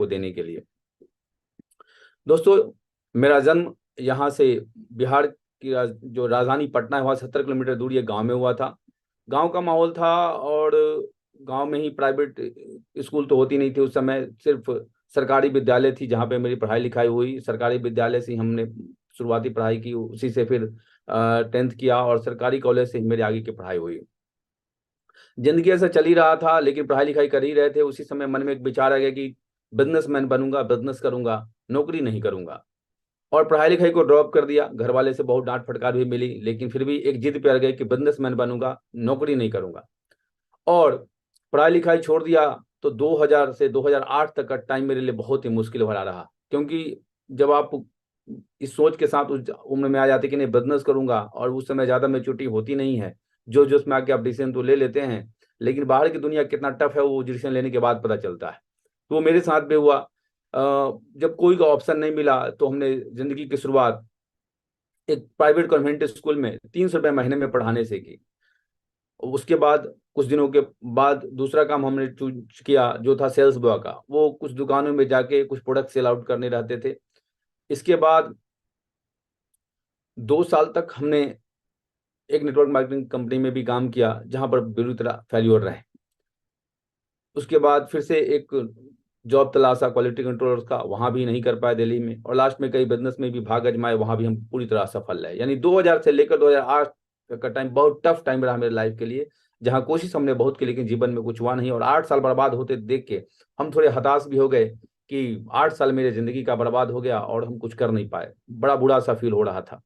को देने के लिए। दोस्तों, मेरा जन्म यहाँ से बिहार की जो राजधानी पटना है वहाँ 70 किलोमीटर दूर ये गांव में हुआ था। गांव का माहौल था, और गांव में ही प्राइवेट स्कूल तो होती नहीं थी उस समय, सिर्फ सरकारी विद्यालय थी जहाँ पे मेरी पढ़ाई लिखाई हुई। सरकारी विद्यालय से ही हमने शुरुआती पढ़ाई की, उसी से फिर 10th किया, और सरकारी कॉलेज से ही मेरी आगे की पढ़ाई हुई। जिंदगी ऐसा चल ही रहा था, लेकिन पढ़ाई लिखाई कर ही रहे थे। उसी समय मन में एक विचार आ गया कि बिजनेसमैन बनूंगा, बिजनेस करूंगा, नौकरी नहीं करूंगा। और पढ़ाई लिखाई को ड्रॉप कर दिया। घर वाले से बहुत डांट फटकार भी मिली, लेकिन फिर भी एक जिद पे अड़ गए कि बिजनेसमैन बनूंगा, नौकरी नहीं करूंगा। और पढ़ाई लिखाई छोड़ दिया। तो 2000 से 2008 तक का टाइम मेरे लिए बहुत ही मुश्किल भरा रहा, क्योंकि जब आप इस सोच के साथ उस उम्र में आ जाते कि नहीं बिजनेस करूंगा, और उस समय ज्यादा मैच्योरिटी होती नहीं है, जो जो उसमें आके आप डिसीजन तो ले लेते हैं, लेकिन बाहर की दुनिया कितना टफ है वो डिसीजन लेने के बाद पता चलता है। तो वो मेरे साथ भी हुआ। जब कोई का ऑप्शन नहीं मिला तो हमने जिंदगी की शुरुआत एक प्राइवेट कॉन्वेंट स्कूल में 300 रुपये महीने में पढ़ाने से की। उसके बाद कुछ दिनों के बाद दूसरा काम हमने चूज किया, जो था सेल्स बॉय का। वो कुछ दुकानों में जाके कुछ प्रोडक्ट सेल आउट करने रहते थे। इसके बाद 2 साल तक हमने एक नेटवर्क मार्केटिंग कंपनी में भी काम किया, जहां पर बुरी तरह फेल्योर रहे। उसके बाद फिर से एक जॉब तलाशा क्वालिटी कंट्रोलर का, वहां भी नहीं कर पाए दिल्ली में। और लास्ट में कई बिजनेस में भी भाग आजमाए, वहां भी हम पूरी तरह सफल रहे। यानी 2000 से लेकर 2008 का टाइम बहुत टफ टाइम रहा मेरे लाइफ के लिए, जहां कोशिश हमने बहुत की लेकिन जीवन में कुछ हुआ नहीं। और 8 साल बर्बाद होते देख के हम थोड़े हताश भी हो गए कि 8 साल मेरे जिंदगी का बर्बाद हो गया और हम कुछ कर नहीं पाए। बड़ा बुरा सा फील हो रहा था।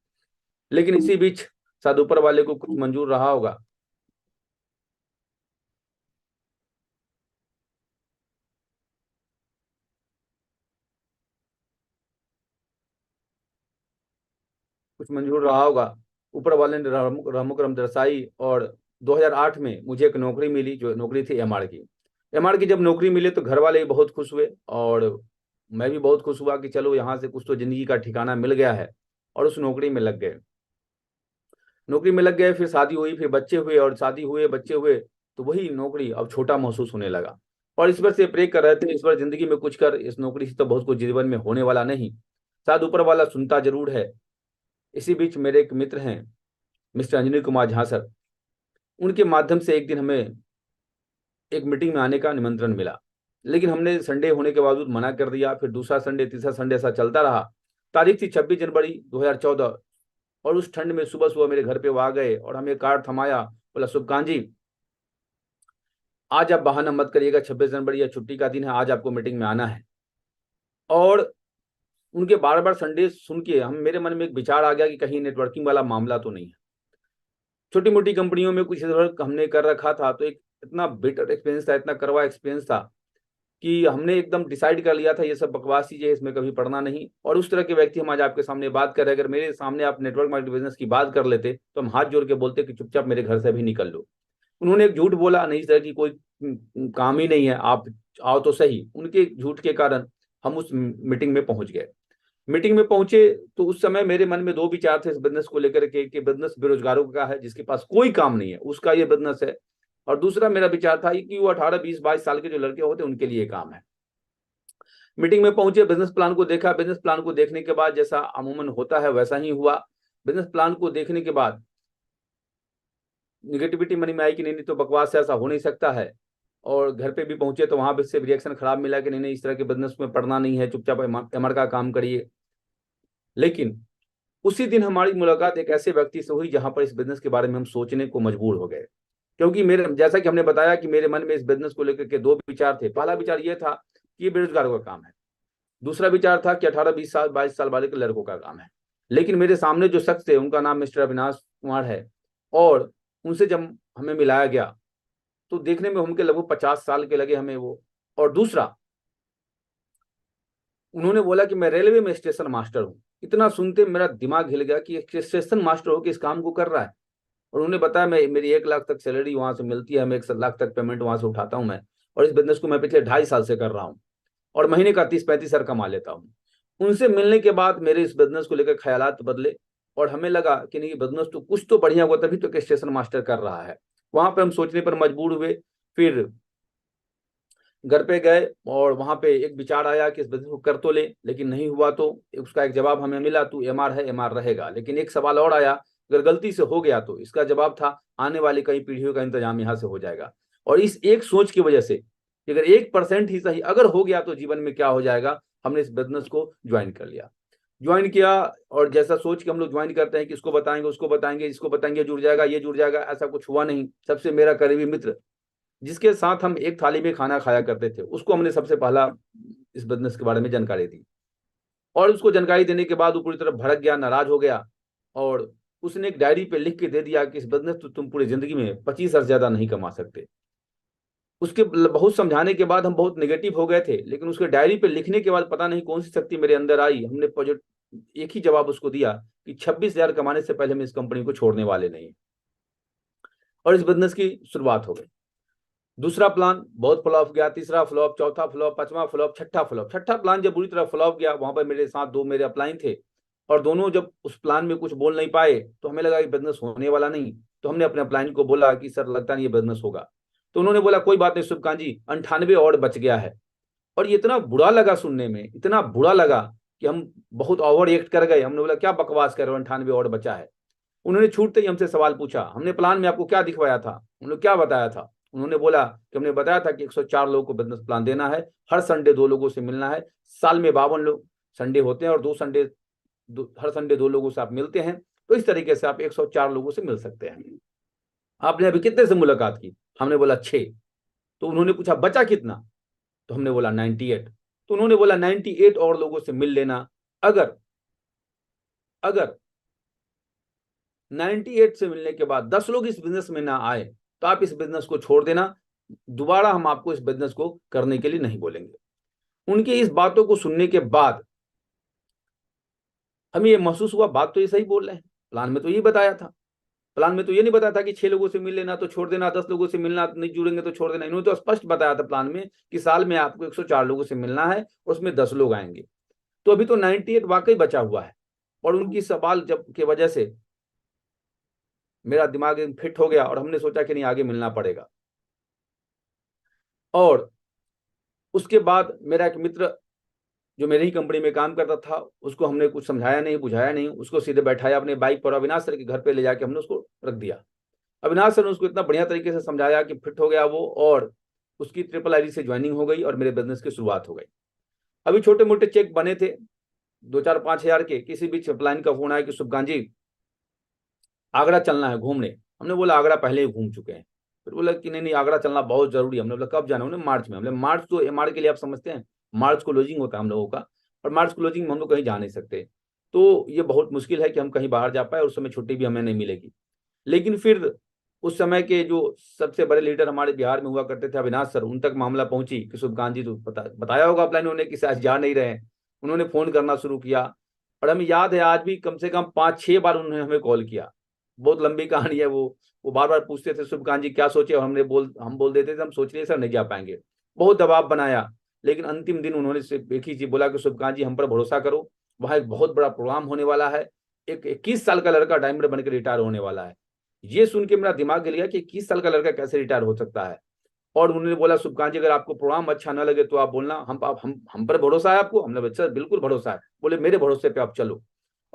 लेकिन इसी बीच शायद ऊपर वाले को कुछ मंजूर रहा होगा। कुछ मंजूर रहा होगा। ऊपर वाले ने रहमो करम दरसाई, और 2008 में मुझे एक नौकरी मिली, जो नौकरी थी एमआर की। एमआर की जब नौकरी मिली तो घर वाले भी बहुत खुश हुए, और मैं भी बहुत खुश हुआ कि चलो यहाँ से कुछ तो जिंदगी का ठिकाना मिल गया है। और उस नौकरी में लग गए। नौकरी में लग गए, फिर शादी हुई, फिर बच्चे हुए, और शादी हुए बच्चे हुए तो वही नौकरी अब छोटा महसूस होने लगा। और ईश्वर से प्रे कर रहे थे, ईश्वर जिंदगी में कुछ कर, इस नौकरी से तो बहुत कुछ जीवन में होने वाला नहीं, शायद ऊपर वाला सुनता जरूर है। इसी बीच मेरे एक मित्र हैं, मिस्टर अंजनी कुमार झा सर। उनके माध्यम से एक दिन हमें एक मीटिंग में आने का निमंत्रण मिला, लेकिन हमने संडे होने के बावजूद मना कर दिया। फिर दूसरा संडे, तीसरा संडे, ऐसा चलता रहा। तारीख थी 26 जनवरी 2014, और उस ठंड में सुबह सुबह मेरे घर पे वो आ गए और हमें कार्ड थमाया। बोला, शुभकांत जी, आज आप बहाना मत करिएगा, 26 जनवरी या छुट्टी का दिन है, आज आपको मीटिंग में आना है। और उनके बार बार संडे सुन के हम मेरे मन में एक विचार आ गया कि कहीं नेटवर्किंग वाला मामला तो नहीं है। छोटी मोटी कंपनियों में कुछ इधर हमने कर रखा था, तो एक इतना बेटर एक्सपीरियंस था, इतना करवा एक्सपीरियंस था कि हमने एकदम डिसाइड कर लिया था ये सब बकवास चीजें, इसमें कभी पढ़ना नहीं। और उस तरह के व्यक्ति हम आज आपके सामने बात कर रहे हैं। अगर मेरे सामने आप नेटवर्क मार्केटिंग बिजनेस की बात कर लेते तो हम हाथ जोड़ के बोलते कि चुपचाप मेरे घर से भी निकल लो। उन्होंने एक झूठ बोला, नहीं, इस तरह की कोई काम ही नहीं है, आप आओ तो सही। उनके झूठ के कारण हम उस मीटिंग में पहुंच गए। मीटिंग में पहुंचे तो उस समय मेरे मन में दो विचार थे इस बिजनेस को लेकर के, कि बिजनेस बेरोजगारों का है, जिसके पास कोई काम नहीं है उसका ये बिजनेस है। और दूसरा मेरा विचार था कि वो 18, 20, 22 साल के जो लड़के होते हैं उनके लिए काम है। मीटिंग में पहुंचे, बिजनेस प्लान को देखा। बिजनेस प्लान को देखने के बाद जैसा अमूमन होता है वैसा ही हुआ। बिजनेस प्लान को देखने के बाद निगेटिविटी मन में आई कि नहीं नहीं, तो बकवास है, ऐसा हो नहीं सकता है। और घर पे भी पहुंचे तो वहां पे से रिएक्शन खराब मिला कि नहीं नहीं, इस तरह के बिजनेस में पढ़ना नहीं है, चुपचाप एमआर का काम करिए। लेकिन उसी दिन हमारी मुलाकात एक ऐसे व्यक्ति से हुई जहां पर इस बिजनेस के बारे में हम सोचने को मजबूर हो गए। क्योंकि मेरे, जैसा कि हमने बताया कि मेरे मन में इस बिजनेस को लेकर के दो विचार थे। पहला विचार यह था कि ये बेरोजगारों का काम है। दूसरा विचार था कि 18, 20 साल, 22 साल वाले के लड़कों का काम है। लेकिन मेरे सामने जो शख्स थे उनका नाम मिस्टर अविनाश कुमार है। और उनसे जब हमें मिलाया गया तो देखने में उनके लगभग 50 साल के लगे हमें वो। और दूसरा, उन्होंने बोला कि मैं रेलवे में स्टेशन मास्टर हूँ। इतना सुनते मेरा दिमाग हिल गया कि एक स्टेशन मास्टर होकर इस काम को कर रहा है। और उन्होंने बताया, मैं मेरी 1 लाख तक सैलरी वहां से मिलती है, मैं 1 लाख तक पेमेंट वहां से उठाता हूँ मैं। और इस बिजनेस को मैं पिछले 2.5 साल से कर रहा हूँ, और महीने का 30-35 हजार कमा लेता हूँ। उनसे मिलने के बाद मेरे इस बिजनेस को लेकर ख्यालात बदले, और हमें लगा कि नहीं, बिजनेस तो कुछ तो बढ़िया हुआ, तभी तो स्टेशन मास्टर कर रहा है। वहां पे हम सोचने पर मजबूर हुए। फिर घर पे गए और वहां पे एक विचार आया कि इस बिजनेस को कर तो ले, लेकिन नहीं हुआ तो उसका एक जवाब हमें मिला, तू एमआर है, एमआर रहेगा। लेकिन एक सवाल और आया, अगर गलती से हो गया तो इसका जवाब था आने वाली कई पीढ़ियों का इंतजाम यहाँ से हो जाएगा। और इस एक सोच की वजह से कि अगर 1% ही सही अगर हो गया तो जीवन में क्या हो जाएगा, हमने इस बिजनेस को ज्वाइन कर लिया, ज्वाइन किया। और जैसा सोच के हम लोग ज्वाइन करते हैं कि इसको बताएंगे, उसको बताएंगे, इसको बताएंगे, जुड़ जाएगा, ये जुड़ जाएगा, ऐसा कुछ हुआ नहीं। सबसे मेरा करीबी मित्र जिसके साथ हम एक थाली में खाना खाया करते थे, उसको हमने सबसे पहला इस बिजनेस के बारे में जानकारी दी। और उसको जानकारी देने के बाद वो पूरी तरह भड़क गया, नाराज हो गया। और उसने एक डायरी पे लिख के दे दिया कि इस बिजनेस तो तुम पूरी जिंदगी में 25 से ज्यादा नहीं कमा सकते। उसके बहुत समझाने के बाद हम बहुत नेगेटिव हो गए थे, लेकिन उसके डायरी पे लिखने के बाद पता नहीं कौन सी शक्ति मेरे अंदर आई, हमने एक ही जवाब उसको दिया कि 26,000 कमाने से पहले हम इस कंपनी को छोड़ने वाले नहीं। और इस बिजनेस की शुरुआत हो गई। दूसरा प्लान बहुत फ्लॉप गया, तीसरा फ्लॉप, चौथा फ्लॉप, पांचवा फ्लॉप, छठा फ्लॉप। छठा प्लान जब बुरी तरह फ्लॉप गया, वहां पर मेरे साथ दो मेरे अपलाइन थे और दोनों जब उस प्लान में कुछ बोल नहीं पाए तो हमें लगा कि बिजनेस होने वाला नहीं। तो हमने अपने अपलाइन को बोला कि सर लगता नहीं ये बिजनेस होगा। तो उन्होंने बोला कोई बात नहीं शुभकांत जी, 98 और बच गया है। और ये इतना बुरा लगा सुनने में, इतना बुरा लगा कि हम बहुत ओवर एक्ट कर गए। हमने बोला क्या बकवास कर रहे हो, 98 और बचा है। उन्होंने छूटते ही हमसे सवाल पूछा, हमने प्लान में आपको क्या दिखवाया था, उन्होंने क्या बताया था। उन्होंने बोला कि हमने बताया था कि 104 लोगों को बिजनेस प्लान देना है, हर संडे 2 लोगों से मिलना है, साल में 52 लोग संडे होते हैं और 2 संडे हर संडे 2 लोगों से आप मिलते हैं। तो इस तरीके से आप 104 लोगों से मिल सकते हैं। आपने अभी कितने से मुलाकात की, हमने बोला 6। तो उन्होंने पूछा बचा कितना, तो हमने बोला 98। तो उन्होंने बोला 98 और लोगों से मिल लेना। अगर अगर 98 से मिलने के बाद 10 लोग इस बिजनेस में ना आए तो आप इस बिजनेस को छोड़ देना, दोबारा हम आपको इस बिजनेस को करने के लिए नहीं बोलेंगे। उनकी इस बातों को सुनने के बाद हमें ये महसूस हुआ बात तो ये सही बोल रहे हैं, प्लान में तो ये बताया था, प्लान में तो ये नहीं बताया था कि 6 लोगों से मिल लेना तो छोड़ देना, 10 लोगों से मिलना नहीं जुड़ेंगे तो छोड़ देना। इन्होंने तो स्पष्ट बताया था प्लान में कि साल में आपको 104 लोगों से मिलना है और उसमें 10 लोग आएंगे। तो अभी तो 98 वाकई बचा हुआ है। और उनकी सवाल जब की वजह से मेरा दिमाग फिट हो गया और हमने सोचा कि नहीं आगे मिलना पड़ेगा। और उसके बाद मेरा एक मित्र जो मेरी ही कंपनी में काम करता था, उसको हमने कुछ समझाया नहीं, बुझाया नहीं, उसको सीधे बैठाया अपने बाइक पर, अविनाश सर के घर पे ले जाके हमने उसको रख दिया। अविनाश सर ने उसको इतना बढ़िया तरीके से समझाया कि फिट हो गया वो, और उसकी ट्रिपल आईडी से ज्वाइनिंग हो गई और मेरे बिजनेस की शुरुआत हो गई। अभी छोटे मोटे चेक बने थे 2-4-5 हजार के, किसी बीच प्लान का फोन आया कि सुबकांत जी आगरा चलना है घूमने। हमने बोला आगरा पहले ही घूम चुके हैं। फिर बोला कि नहीं नहीं आगरा चलना बहुत जरूरी है। हमने बोला कब जाना, उन्हें मार्च में। हमने मार्च तो एमआर के लिए आप समझते हैं, मार्च को लॉजिंग होता है हम लोगों का, और मार्च को लॉजिंग में हम लोग कहीं जा नहीं सकते। तो ये बहुत मुश्किल है कि हम कहीं बाहर जा पाए, उस समय छुट्टी भी हमें नहीं मिलेगी। लेकिन फिर उस समय के जो सबसे बड़े लीडर हमारे बिहार में हुआ करते थे अविनाश सर, उन तक मामला पहुंची कि शुभकांत जी तो बताया होगा प्लान उन्होंने कि आज जा नहीं रहे हैं। उन्होंने फोन करना शुरू किया और हमें याद है आज भी कम से कम 5-6 बार उन्होंने हमें कॉल किया। बहुत लंबी कहानी है वो बार बार पूछते थे शुभकांत जी क्या सोचे, और हम बोल देते थे हम सोच रहे सर नहीं जा पाएंगे। बहुत दबाव बनाया, लेकिन अंतिम दिन उन्होंने सिर्फ एक ही चीज बोला कि शुभकांत जी हम पर भरोसा करो, वहां एक बहुत बड़ा प्रोग्राम होने वाला है, एक 21 साल का लड़का डायमंड बनकर रिटायर होने वाला है। ये सुन के मेरा दिमाग हिल गया कि 21 साल का लड़का कैसे रिटायर हो सकता है। और उन्होंने बोला शुभकांत जी अगर आपको प्रोग्राम अच्छा ना लगे तो आप बोलना, हम पर भरोसा है आपको। हमने बोला सर बिल्कुल भरोसा है। बोले मेरे भरोसे पे आप चलो।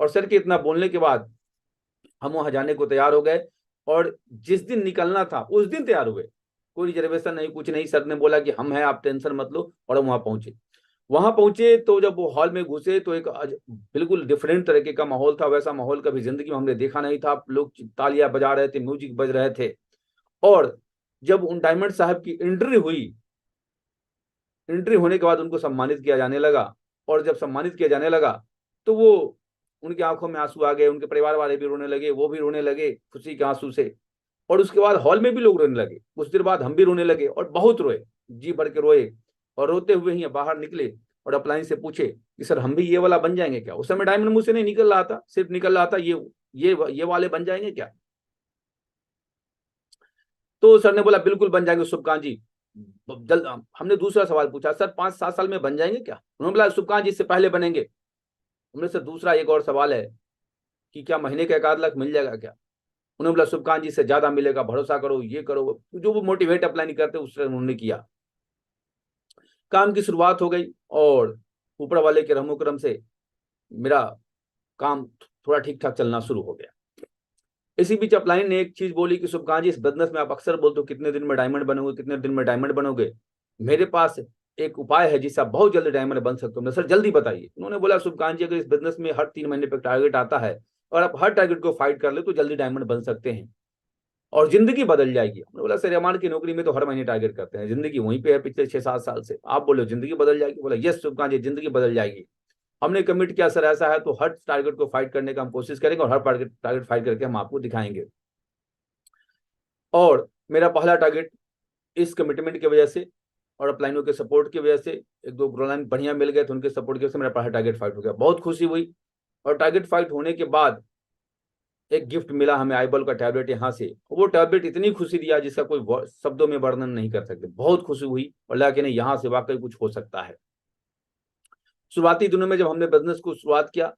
और सर के इतना बोलने के बाद हम वहां जाने को तैयार हो गए, और जिस दिन निकलना था उस दिन तैयार हुए, कोई रिजर्वेशन नहीं, कुछ नहीं। सर ने बोला कि हम हैं, आप टेंशन मत लो, और हम वहां पहुंचे तो जब वो हॉल में घुसे तो एक बिल्कुल डिफरेंट तरीके का माहौल था। वैसा माहौल कभी जिंदगी में हमने देखा नहीं था। लोग तालियां बजा रहे थे, म्यूजिक बज रहे थे। और जब उन डायमंड साहब की एंट्री हुई, एंट्री होने के बाद उनको सम्मानित किया जाने लगा। और जब सम्मानित किया जाने लगा तो वो उनकी आंखों में आंसू आ गए, उनके परिवार वाले भी रोने लगे, वो भी रोने लगे खुशी के आंसू से। और उसके बाद हॉल में भी लोग रोने लगे, कुछ देर बाद हम भी रोने लगे और बहुत रोए, जी भर के रोए। और रोते हुए ही बाहर निकले और अपलाइन से पूछे कि सर हम भी ये वाला बन जाएंगे क्या। उस समय डायमंड मुंह से नहीं निकल रहा था, सिर्फ निकल रहा था ये वाले बन जाएंगे क्या। तो सर ने बोला बिल्कुल बन जाएंगे शुभकांत जी, जल्द। हमने दूसरा सवाल पूछा सर 5-7 साल में बन जाएंगे क्या। उन्होंने बोला शुभकांत जी इससे पहले बनेंगे। हमने सर दूसरा एक और सवाल है कि क्या महीने का 1 आध लाख मिल जाएगा क्या। उन्होंने बोला शुभकांत जी से ज्यादा मिलेगा, भरोसा करो, ये करो, जो वो मोटिवेट अप्लाई नहीं करते उस तरह उन्होंने किया। काम की शुरुआत हो गई और ऊपर वाले के रहमो करम से मेरा काम थोड़ा ठीक ठाक चलना शुरू हो गया। इसी बीच अपलाइन ने एक चीज बोली कि शुभकांत जी, इस बिजनेस में आप अक्सर बोलते हो कितने दिन में डायमंड बनोगे, कितने दिन में डायमंड बनोगे, मेरे पास एक उपाय है जिससे आप बहुत जल्दी डायमंड बन सकते हो। सर जल्दी बताइए। उन्होंने बोला शुभकांत जी, अगर इस बिजनेस में हर 3 महीने पे टारगेट आता है और आप हर टारगेट को फाइट कर ले तो जल्दी डायमंड बन सकते हैं और जिंदगी बदल जाएगी। हमने बोला सर एमआर की नौकरी में तो हर महीने टारगेट करते हैं, जिंदगी वहीं पे है पिछले 6-7 साल से, आप बोले जिंदगी बदल जाएगी। बोला यस शुभकांत जी, जिंदगी बदल जाएगी। हमने कमिट किया सर ऐसा है तो हर टारगेट को फाइट करने का हम कोशिश करेंगे और हर टारगेट फाइट करके हम आपको दिखाएंगे। और मेरा पहला टारगेट इस कमिटमेंट की वजह से और अपलाइनों के सपोर्ट की वजह से, एक दो ग्रोलाइन बढ़िया मिल गए थे, उनके सपोर्ट की वजह से मेरा पहला टारगेट फाइट हो गया। बहुत खुशी हुई। और टारगेट फाइट होने के बाद एक गिफ्ट मिला हमें, आईबॉल का टैबलेट यहाँ से। वो टैबलेट इतनी खुशी दिया जिसका कोई शब्दों में वर्णन नहीं कर सकते। बहुत खुशी हुई और लगा कि नहीं, यहाँ से वाकई कुछ हो सकता है। शुरुआती दिनों में जब हमने बिजनेस को शुरुआत किया,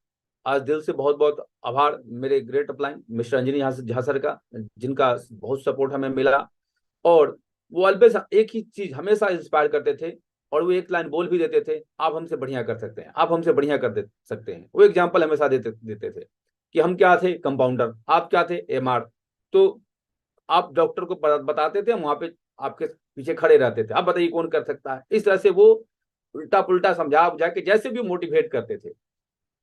आज दिल से बहुत बहुत आभार मेरे great upline mister Anjani Jha sir का, जिनका बहुत सपोर्ट हमें मिला। और वो ऑलवेज एक ही चीज हमेशा इंस्पायर करते थे और वो एक लाइन बोल भी देते थे, आप हमसे बढ़िया कर सकते हैं, आप हमसे बढ़िया कर सकते हैं। वो एग्जाम्पल हमेशा देते थे कि हम क्या थे, कंपाउंडर, आप क्या थे, एमआर। तो आप डॉक्टर को बताते थे, हम वहां पे आपके पीछे खड़े रहते थे, आप बताइए कौन कर सकता है। इस तरह से वो उल्टा पुल्टा समझा बुझा के जैसे भी मोटिवेट करते थे।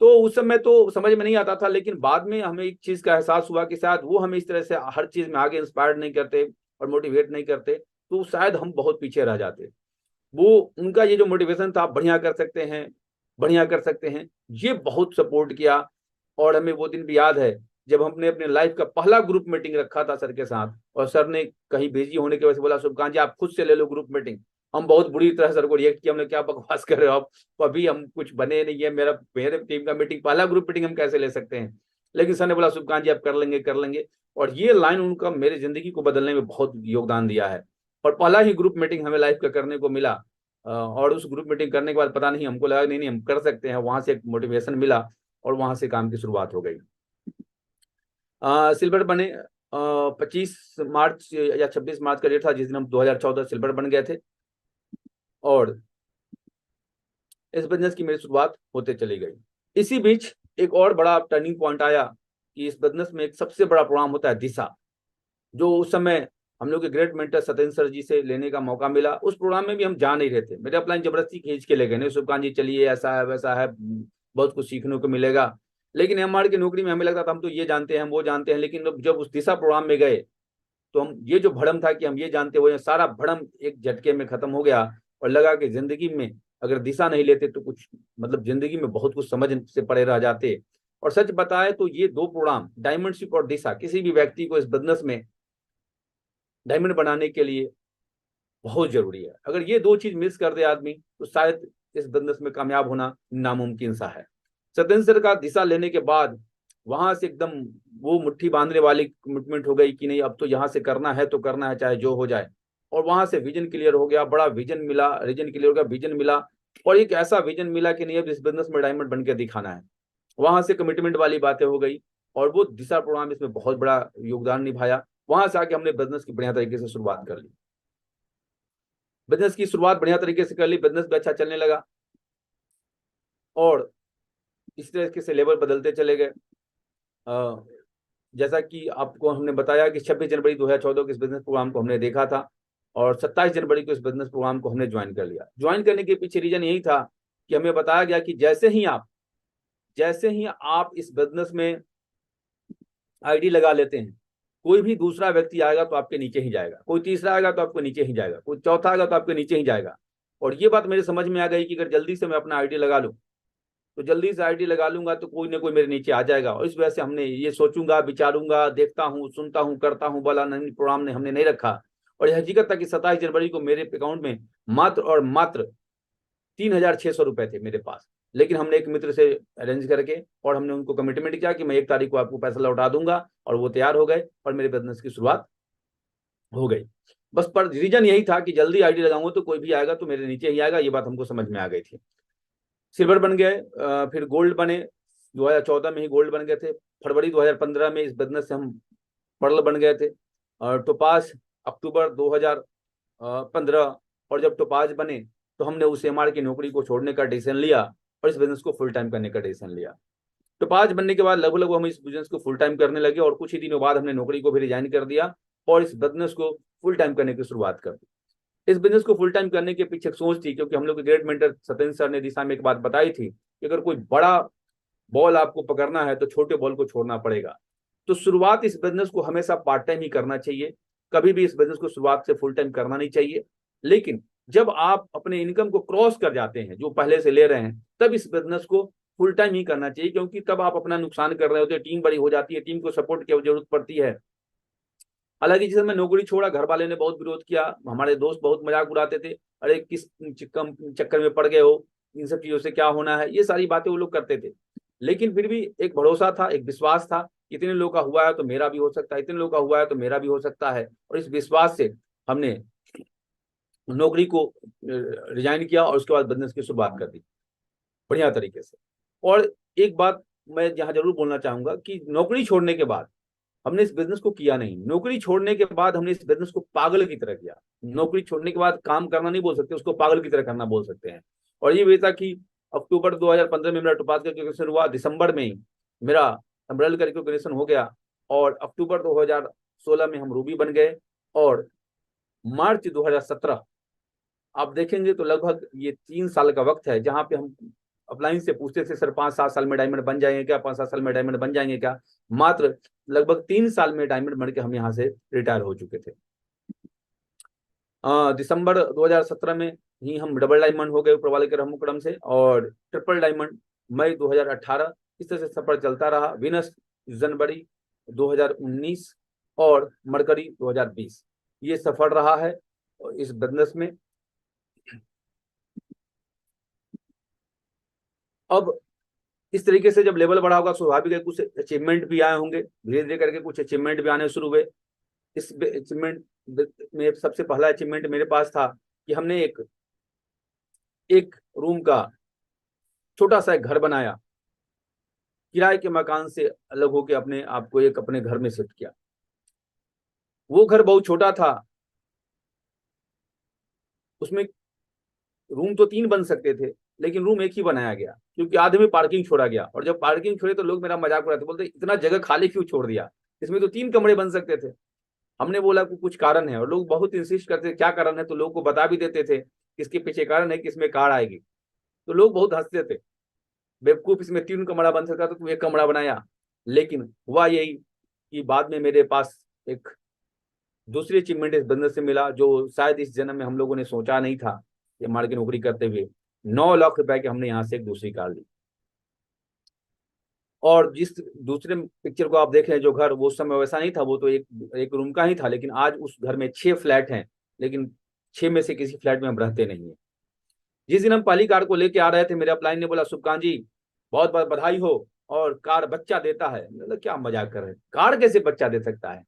तो उस समय तो समझ में नहीं आता था, लेकिन बाद में हमें एक चीज का एहसास हुआ कि शायद वो हमें इस तरह से हर चीज में आगे इंस्पायर नहीं करते और मोटिवेट नहीं करते तो शायद हम बहुत पीछे रह जाते। वो उनका ये जो मोटिवेशन था, आप बढ़िया कर सकते हैं, बढ़िया कर सकते हैं, ये बहुत सपोर्ट किया। और हमें वो दिन भी याद है जब हमने अपने लाइफ का पहला ग्रुप मीटिंग रखा था सर के साथ, और सर ने कहीं बिजी होने की वजह से बोला शुभकांत जी आप खुद से ले लो ग्रुप मीटिंग। हम बहुत बुरी तरह सर को रिएक्ट किया, हमने क्या बकवास कर रहे हो आप, तो अभी हम कुछ बने नहीं है, मेरे टीम का मीटिंग, पहला ग्रुप मीटिंग हम कैसे ले सकते हैं। लेकिन सर ने बोला शुभकांत जी आप कर लेंगे, कर लेंगे। और ये लाइन उनका मेरी जिंदगी को बदलने में बहुत योगदान दिया है। और पहला ही ग्रुप मीटिंग हमें लाइफ का करने को मिला। और उस ग्रुप मीटिंग करने के बाद पता नहीं, हमको लगा नहीं नहीं हम कर सकते हैं, वहां से एक मोटिवेशन मिला और वहां से काम की शुरुआत हो गई। सिल्वर बने 25 मार्च या 26 मार्च का डेट था जिस दिन हम 2014 सिल्वर बन गए थे। और इस बिजनेस की मेरी शुरुआत होते चली गई। इसी बीच एक और बड़ा टर्निंग पॉइंट आया कि इस बिजनेस में एक सबसे बड़ा प्रोग्राम होता है दिशा, जो उस समय हम लोग के ग्रेट मेंटर सत्येंद्र सर जी से लेने का मौका मिला। उस प्रोग्राम में भी हम जा नहीं रहे थे, मेरे अपलाइन जबरदस्ती खींच के ले गए, नहीं शुभकांत जी चलिए, ऐसा है वैसा है, बहुत कुछ सीखने को मिलेगा। लेकिन एमआर की नौकरी में हमें लगता था हम तो ये जानते हैं, हम वो जानते हैं। लेकिन जब उस दिशा प्रोग्राम में गए तो हम, ये जो भ्रम था कि हम ये जानते हुए, सारा भ्रम एक झटके में खत्म हो गया। और लगा कि जिंदगी में अगर दिशा नहीं लेते तो कुछ, मतलब जिंदगी में बहुत कुछ समझ से परे रह जाते। और सच बताए तो ये दो प्रोग्राम, डायमंडशिप और दिशा, किसी भी व्यक्ति को इस बिजनेस में डायमंड बनाने के लिए बहुत जरूरी है। अगर ये दो चीज मिस कर दे आदमी तो शायद इस बिजनेस में कामयाब होना नामुमकिन सा है। सत्येंद्र सर का दिशा लेने के बाद वहां से एकदम वो मुट्ठी बांधने वाली कमिटमेंट हो गई कि नहीं अब तो यहाँ से करना है तो करना है चाहे जो हो जाए। और वहां से विजन क्लियर हो गया, बड़ा विजन मिला, रीजन क्लियर हो गया, विजन मिला। और एक ऐसा विजन मिला कि नहीं अब इस बिजनेस में डायमंड बन के दिखाना है। वहां से कमिटमेंट वाली बातें हो गई और वो दिशा प्रोग्राम इसमें बहुत बड़ा योगदान निभाया। वहां से आके हमने बिजनेस की बढ़िया तरीके से शुरुआत कर ली। बिजनेस की शुरुआत बढ़िया तरीके से कर ली, बिजनेस भी अच्छा चलने लगा और इस तरीके से लेवल बदलते चले गए। जैसा कि आपको हमने बताया कि 26 जनवरी 2014 को इस बिजनेस प्रोग्राम को हमने देखा था और 27 जनवरी को इस बिजनेस प्रोग्राम को हमने ज्वाइन कर लिया। ज्वाइन करने के पीछे रीजन यही था कि हमें बताया गया कि जैसे ही आप इस बिजनेस में आईडी लगा लेते हैं, कोई भी दूसरा व्यक्ति आएगा तो आपके नीचे ही जाएगा, कोई तीसरा आएगा तो आपके नीचे ही जाएगा, कोई चौथा आएगा तो आपके नीचे ही जाएगा। और ये बात मेरे समझ में आ गई कि अगर जल्दी से मैं अपना आईडी लगा लूं तो जल्दी से आईडी लगा लूंगा तो कोई ना कोई मेरे नीचे आ जाएगा। और इस वजह से हमने ये सोचूंगा, विचारूंगा, देखता हूँ, सुनता हूँ, करता हूँ वाला नहीं प्रोग्राम ने हमने नहीं रखा। और यह हकीकत था कि 27 जनवरी को मेरे अकाउंट में मात्र और मात्र 3,600 रुपए थे मेरे पास। लेकिन हमने एक मित्र से अरेंज करके और हमने उनको कमिटमेंट किया कि मैं 1 तारीख को आपको पैसा लौटा दूंगा, और वो तैयार हो गए और मेरे बिजनेस की शुरुआत हो गई। बस पर रीजन यही था कि जल्दी आईडी लगाऊंगा तो कोई भी आएगा तो मेरे नीचे ही आएगा, ये बात हमको समझ में आ गई थी। सिल्वर बन गए, फिर गोल्ड बने, 2014 में ही गोल्ड बन गए थे। फरवरी 2015 में इस बिजनेस से हम पर्ल बन गए थे। टोपाज अक्टूबर 2015। और जब टोपाज बने तो हमने उस एमआर की नौकरी को छोड़ने का डिसीजन लिया और इस बिजनेस को फुल टाइम करने का डिसीजन लिया। तो 5 बनने के बाद लगभग हम इस बिजनेस को फुल टाइम करने लगे और कुछ ही दिनों बाद हमने नौकरी को भी रिजाइन कर दिया और इस बिजनेस को फुल टाइम करने की शुरुआत कर दी। इस बिजनेस को फुल टाइम करने के पीछे एक सोच थी, क्योंकि हम लोग के ग्रेट मेंटर सत्येंद्र सर ने दिशा में एक बात बताई थी कि अगर कोई बड़ा बॉल आपको पकड़ना है तो छोटे बॉल को छोड़ना पड़ेगा। तो शुरुआत इस बिजनेस को हमेशा पार्ट टाइम ही करना चाहिए, कभी भी इस बिजनेस को शुरुआत से फुल टाइम करना नहीं चाहिए। लेकिन जब आप अपने इनकम को क्रॉस कर जाते हैं जो पहले से ले रहे हैं, तब इस बिजनेस को फुल टाइम ही करना चाहिए, क्योंकि तब आप अपना नुकसान कर रहे होते हैं, टीम बड़ी हो जाती है, टीम को सपोर्ट की जरूरत पड़ती है। हालांकि जिस समय नौकरी छोड़ा घर वाले ने बहुत विरोध किया, हमारे दोस्त बहुत मजाक उड़ाते थे, अरे किस चक्कर में पड़ गए हो, इन सब चीजों से क्या होना है, ये सारी बातें वो लोग करते थे। लेकिन फिर भी एक भरोसा था, एक विश्वास था, इतने लोग का हुआ है तो मेरा भी हो सकता है, इतने लोग का हुआ है तो मेरा भी हो सकता है। और इस विश्वास से हमने नौकरी को रिजाइन किया और उसके बाद बिजनेस की शुरुआत कर दी बढ़िया तरीके से। और एक बात मैं यहाँ जरूर बोलना चाहूंगा कि नौकरी छोड़ने के बाद हमने इस बिजनेस को किया नहीं, नौकरी छोड़ने के बाद हमने इस बिजनेस को पागल की तरह किया। नौकरी छोड़ने के बाद काम करना नहीं बोल सकते, उसको पागल की तरह करना बोल सकते हैं। और ये वजह था कि अक्टूबर 2015 में मेरा टोपाज का कैलकुलेशन हुआ, दिसंबर में ही मेरा अम्ब्रेल का कैलकुलेशन हो गया और अक्टूबर 2016 में हम रूबी बन गए और मार्च 2017 आप देखेंगे तो लगभग ये 3 साल का वक्त है जहां पे हम अपलाइन से पूछते थे सर 5-7 साल में डायमंड बन जाएंगे क्या, 5-7 साल में डायमंड बन जाएंगे क्या। मात्र लगभग 3 साल में डायमंड बन के हम यहाँ से रिटायर हो चुके थे। दिसंबर 2017 में ही हम डबल डायमंड हो गए ऊपर वाले के रहम करम से, और ट्रिपल डायमंड मई 2018। इस तरह से सफर चलता रहा। विनस जनवरी 2019 और मरकरी 2020 ये सफर रहा है इस बिजनेस में। अब इस तरीके से जब लेवल बढ़ा होगा स्वाभाविक है कुछ अचीवमेंट भी आए होंगे, धीरे धीरे करके कुछ अचीवमेंट भी आने शुरू हुए। इस अचीवमेंट में सबसे पहला अचीवमेंट मेरे पास था कि हमने एक रूम का छोटा सा एक घर बनाया, किराए के मकान से अलग होकर अपने आप को एक अपने घर में शिफ्ट किया। वो घर बहुत छोटा था, उसमें रूम तो 3 बन सकते थे लेकिन रूम एक ही बनाया गया, क्योंकि आधे में पार्किंग छोड़ा गया। और जब पार्किंग छोड़े तो लोग मेरा मजाक उड़ाते, बोलते इतना जगह खाली क्यों छोड़ दिया, इसमें तो 3 कमरे बन सकते थे। हमने बोला कि कुछ कारण है, और लोग बहुत इंसिस्ट करते क्या कारण है, तो लोग को बता भी देते थे इसके पीछे कारण है कि इसमें कार आएगी। तो लोग बहुत हंसते थे, बेवकूफ इसमें 3 कमरा बन सकता तो तू एक कमरा बनाया। लेकिन हुआ यही कि बाद में मेरे पास एक दूसरी अचीवमेंट इस बिजनेस से मिला जो शायद इस जन्म में हम लोगों ने सोचा नहीं था। ये मार की नौकरी करते हुए 9 लाख रुपए की हमने यहाँ से एक दूसरी कार ली। और जिस दूसरे पिक्चर को आप देख रहे हैं जो घर, वो उस समय वैसा नहीं था, वो तो एक रूम का ही था, लेकिन आज उस घर में 6 फ्लैट हैं, लेकिन 6 में से किसी फ्लैट में हम रहते नहीं है। जिस दिन हम पहली कार को लेके आ रहे थे मेरे अपलाइन ने बोला शुभकांत जी बहुत बहुत बधाई हो, और कार बच्चा देता है। मतलब क्या मजाक कर रहे हैं, कार कैसे बच्चा दे सकता है।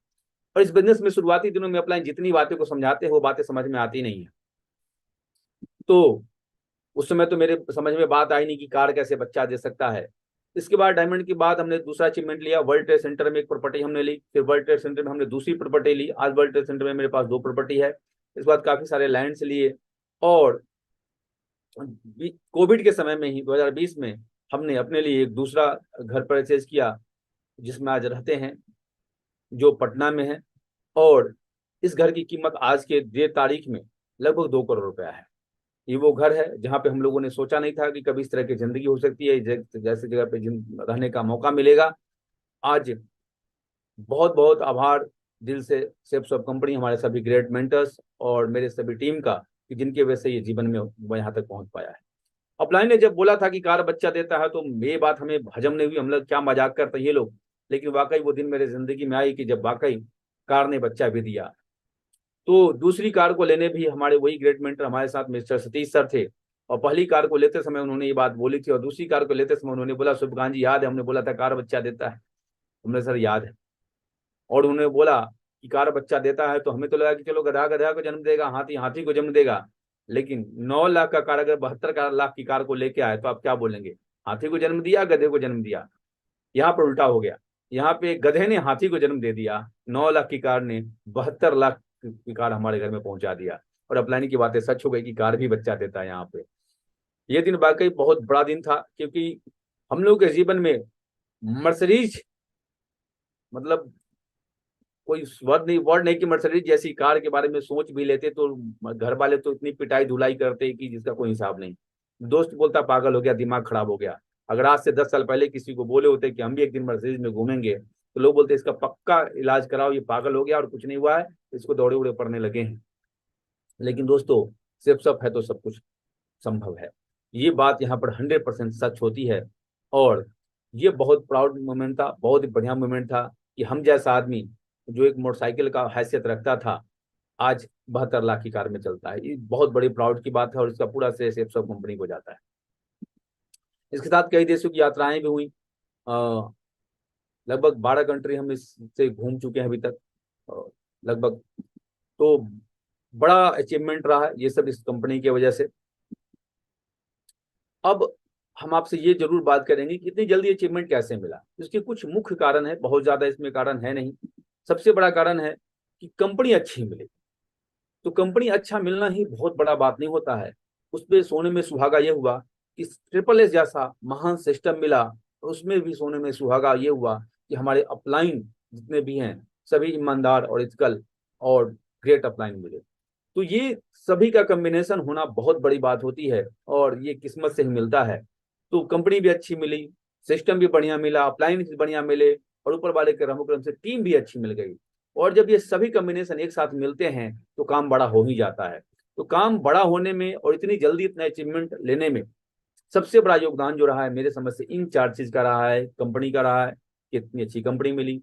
और इस बिजनेस में शुरुआती दिनों में अपलाइन जितनी बातें को समझाते हैं वो बातें समझ में आती नहीं है। तो उस समय तो मेरे समझ में बात आई नहीं कि कार कैसे बच्चा दे सकता है। इसके बाद डायमंड के बाद हमने दूसरा अचीवमेंट लिया, वर्ल्ड ट्रेड सेंटर में एक प्रॉपर्टी हमने ली, फिर वर्ल्ड ट्रेड सेंटर में हमने दूसरी प्रॉपर्टी ली। आज वर्ल्ड ट्रेड सेंटर में मेरे पास 2 प्रॉपर्टी है। इस बाद काफी सारे लैंड्स लिए, और कोविड के समय में ही 2020 में हमने अपने लिए एक दूसरा घर परचेज किया जिसमें आज रहते हैं, जो पटना में है। और इस घर की कीमत आज के डेट तारीख में लगभग 2 करोड़ रुपया है। ये वो घर है जहाँ पे हम लोगों ने सोचा नहीं था कि कभी इस तरह की जिंदगी हो सकती है, जैसे जगह पे रहने का मौका मिलेगा। आज बहुत बहुत आभार दिल से सेफ सब कंपनी, हमारे सभी ग्रेट मेंटर्स और मेरे सभी टीम का, कि जिनके वजह से ये जीवन में मैं यहाँ तक पहुंच पाया है। अपलाइन ने जब बोला था कि कार बच्चा देता है तो ये बात हमें हजम नहीं हुई, हम लोग क्या मजाक करते हैं ये लोग। लेकिन वाकई वो दिन मेरे जिंदगी में आई कि जब वाकई कार ने बच्चा भी दिया। तो दूसरी कार को लेने भी हमारे वही ग्रेट मेंटर हमारे साथ मिस्टर सतीश सर थे, और पहली कार को लेते समय उन्होंने ये बात बोली थी, और दूसरी कार को लेते समय उन्होंने बोला शुभकांत जी याद है हमने बोला था कार बच्चा देता है। हमने सर याद है। और उन्होंने बोला कि कार बच्चा देता है तो हमें तो लगा कि चलो गधा गधा को जन्म देगा, हाथी हाथी को जन्म देगा। लेकिन 9 लाख का कार अगर 72 लाख की कार को लेके आए तो आप क्या बोलेंगे, हाथी को जन्म दिया गधे को जन्म दिया। यहाँ पर उल्टा हो गया, यहाँ पे गधे ने हाथी को जन्म दे दिया, 9 लाख की कार ने 72 लाख की कार हमारे घर में पहुंचा दिया। और अपलाइन की बातें सच हो गई कि कार भी बच्चा देता है यहाँ पे। ये दिन वाकई बहुत बड़ा दिन था, क्योंकि हम लोग के जीवन में मर्सिडीज, मतलब कोई वर्ड नहीं कि मर्सिडीज जैसी कार के बारे में सोच भी लेते तो घर वाले तो इतनी पिटाई धुलाई करते कि जिसका कोई हिसाब नहीं। दोस्त बोलता पागल हो गया, दिमाग खराब हो गया। अगर आज से 10 साल पहले किसी को बोले होते कि हम भी एक दिन मर्सिडीज में घूमेंगे, तो लोग बोलते इसका पक्का इलाज कराओ, ये पागल हो गया और कुछ नहीं हुआ है, इसको दौड़े उड़े पड़ने लगे हैं। लेकिन दोस्तों, सिर्फ सब है तो सब कुछ संभव है। ये बात यहाँ पर 100% सच होती है। और ये बहुत प्राउड मोमेंट था, बहुत ही बढ़िया मोमेंट था कि हम जैसा आदमी जो एक मोटरसाइकिल का हैसियत रखता था, आज 72 लाख की कार में चलता है। ये बहुत बड़ी प्राउड की बात है और इसका पूरा श्रेय सिर्फ सब कंपनी को जाता है। इसके साथ कई देशों की यात्राएं भी हुई। लगभग 12 कंट्री हम इससे घूम चुके हैं अभी तक। लगभग, तो बड़ा अचीवमेंट रहा है ये सब इस कंपनी की वजह से। अब हम आपसे ये जरूर बात करेंगे कि इतनी जल्दी अचीवमेंट कैसे मिला। इसके कुछ मुख्य कारण है, बहुत ज्यादा इसमें कारण है नहीं। सबसे बड़ा कारण है कि कंपनी अच्छी मिली। तो कंपनी अच्छा मिलना ही बहुत बड़ा बात नहीं होता है। उसमें सोने में सुहागा ये हुआ कि ट्रिपल एस जैसा महान सिस्टम मिला, और उसमें भी सोने में सुहागा ये हुआ कि हमारे अपलाइन जितने भी हैं सभी ईमानदार और इथिकल और ग्रेट अपलाइन मिले। तो ये सभी का कॉम्बिनेशन होना बहुत बड़ी बात होती है, और ये किस्मत से ही मिलता है। तो कंपनी भी अच्छी मिली, सिस्टम भी बढ़िया मिला, अपलायंस भी बढ़िया मिले, और ऊपर वाले के रहमकरम से टीम भी अच्छी मिल गई। और जब ये सभी कॉम्बिनेशन एक साथ मिलते हैं तो काम बड़ा हो ही जाता है। तो काम बड़ा होने में और इतनी जल्दी इतना अचीवमेंट लेने में सबसे बड़ा योगदान जो रहा है मेरे समझ से इन 4 चीज का रहा है, कंपनी का रहा है कि इतनी अच्छी कंपनी मिली,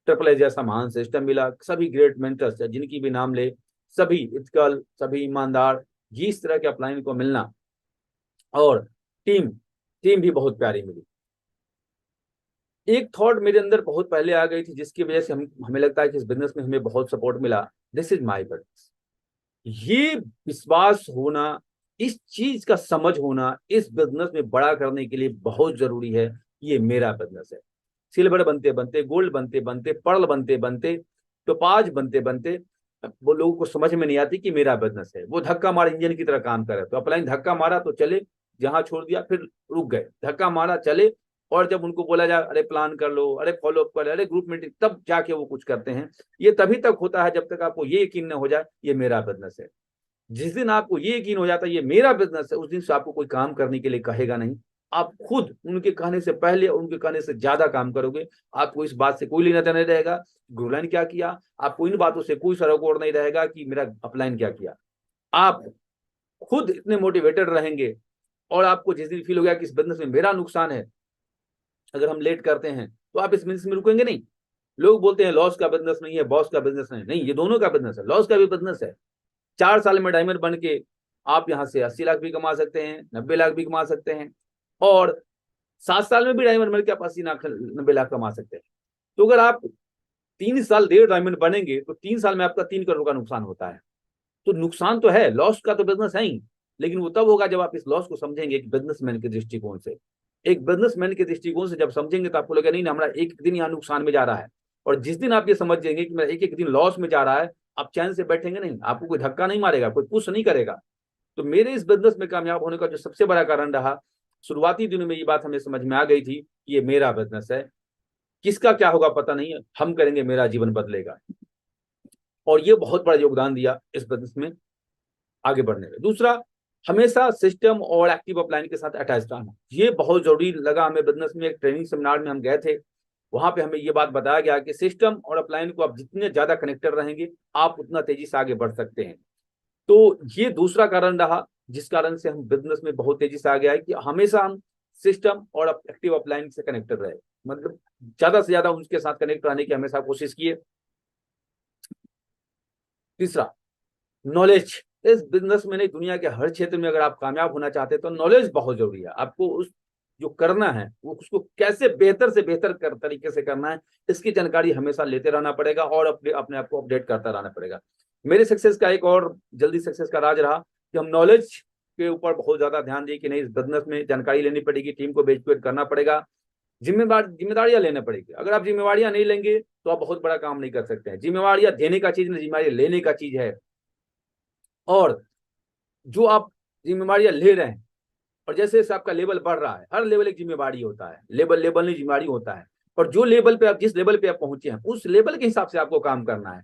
ट्रिपल एस जैसा महान सिस्टम मिला, सभी ग्रेट मेंटर्स जिनकी भी नाम ले, सभी इथिकल, सभी ईमानदार, जिस तरह के अपलाइन को मिलना, और टीम टीम भी बहुत प्यारी मिली। एक थॉट मेरे अंदर बहुत पहले आ गई थी जिसकी वजह से हमें लगता है कि इस बिजनेस में हमें बहुत सपोर्ट मिला। This is my business. ये विश्वास होना, इस चीज का समझ होना इस बिजनेस में बड़ा करने के लिए बहुत जरूरी है। ये मेरा बिजनेस है। सिल्वर बनते बनते, गोल्ड बनते बनते, पर्ल बनते बनते, टोपाज बनते बनते, वो लोगों को समझ में नहीं आती कि मेरा बिजनेस है। वो धक्का मार इंजन की तरह काम करे, तो अपलाइन धक्का मारा तो चले, जहां छोड़ दिया फिर रुक गए, धक्का मारा चले। और जब उनको बोला जाए अरे प्लान कर लो, अरे फॉलो अप कर लो, अरे ग्रुप मीटिंग, तब जाके वो कुछ करते हैं। ये तभी तक होता है जब तक आपको ये यकीन न हो जाए ये मेरा बिजनेस है। जिस दिन आपको ये यकीन हो जाता है ये मेरा बिजनेस है, उस दिन से आपको कोई काम करने के लिए कहेगा नहीं। आप खुद उनके कहने से पहले और उनके कहने से ज्यादा काम करोगे। आपको इस बात से कोई लेना देना नहीं रहेगा गुरुलाइन क्या किया, आपको इन बातों से कोई सरोकार नहीं रहेगा कि मेरा अपलाइन क्या किया। आप खुद इतने मोटिवेटेड रहेंगे, और आपको जिस दिन फील हो गया कि इस बिजनेस में मेरा नुकसान है, अगर हम लेट करते हैं तो आप इस बिजनेस में रुकेंगे नहीं। लोग बोलते हैं लॉस का बिजनेस नहीं है, बॉस का बिजनेस नहीं, नहीं, ये दोनों का बिजनेस है, लॉस का भी बिजनेस है। 4 साल में डायमंड बन के आप यहाँ से 80 लाख भी कमा सकते हैं, 90 लाख भी कमा सकते हैं, और 7 साल में भी डायमंड बन के आप 80 लाख 90 लाख कमा सकते हैं। तो अगर आप 3 साल देर डायमंड बनेंगे तो 3 साल में आपका 3 करोड़ का नुकसान होता है। तो नुकसान तो है, लॉस का तो बिजनेस है ही, लेकिन वो तब होगा जब आप इस लॉस को समझेंगे एक बिजनेसमैन के दृष्टिकोण से। एक बिजनेसमैन के दृष्टिकोण से जब समझेंगे तो आपको लगेगा नहीं, हमारा एक दिन यहाँ नुकसान में जा रहा है। और जिस दिन आप ये समझ जाएंगे कि मेरा एक एक दिन लॉस में जा रहा है, आप चैन से बैठेंगे नहीं, आपको कोई धक्का नहीं मारेगा, कोई पुश नहीं करेगा। तो मेरे इस बिजनेस में कामयाब होने का जो सबसे बड़ा कारण रहा, शुरुआती दिनों में ये बात हमें समझ में आ गई थी कि ये मेरा बिजनेस है, किसका क्या होगा पता नहीं है, हम करेंगे, मेरा जीवन बदलेगा। और ये बहुत बड़ा योगदान दिया इस बिजनेस में आगे बढ़ने में। दूसरा, हमेशा सिस्टम और एक्टिव अपलाइन के साथ अटैच रहना, ये बहुत जरूरी लगा हमें बिजनेस में। एक ट्रेनिंग सेमिनार में हम गए थे, वहां पे हमें ये बात बताया गया कि सिस्टम और अपलाइन को आप जितने ज्यादा कनेक्टेड रहेंगे आप उतना तेजी से आगे बढ़ सकते हैं। तो ये दूसरा कारण रहा जिस कारण से हम बिजनेस में बहुत तेजी से आगे आए, कि हमेशा हम सिस्टम और एक्टिव अपलाइन से कनेक्टेड रहे, मतलब ज्यादा से ज्यादा उनके साथ कनेक्ट रहने की हमेशा कोशिश किए। तीसरा, नॉलेज। इस बिजनेस में नहीं, दुनिया के हर क्षेत्र में अगर आप कामयाब होना चाहते हैं तो नॉलेज बहुत जरूरी है। आपको उस जो करना है वो उसको कैसे बेहतर से बेहतर तरीके से करना है, इसकी जानकारी हमेशा लेते रहना पड़ेगा और अपने आप को अपडेट करता रहना पड़ेगा। मेरे सक्सेस का एक और जल्दी सक्सेस का राज रहा कि हम नॉलेज के ऊपर बहुत ज्यादा ध्यान दिए कि नहीं, इस बिजनेस में जानकारी लेनी पड़ेगी, टीम को एजुकेट करना पड़ेगा, जिम्मेदारियां लेना पड़ेगी। अगर आप जिम्मेवारियां नहीं लेंगे तो आप बहुत बड़ा काम नहीं कर सकते हैं। जिम्मेवारियां देने का चीज नहीं, जिम्मेवारी लेने का चीज है। और जो आप जिम्मेवारियां ले रहे हैं, और जैसे जैसे आपका लेवल बढ़ रहा है, हर लेवल एक जिम्मेवारी होता है, लेवल लेवल नहीं जिम्मेवारी होता है। और जो लेवल पे आप, जिस लेवल पे आप पहुंचे हैं, उस लेवल के हिसाब से आपको काम करना है।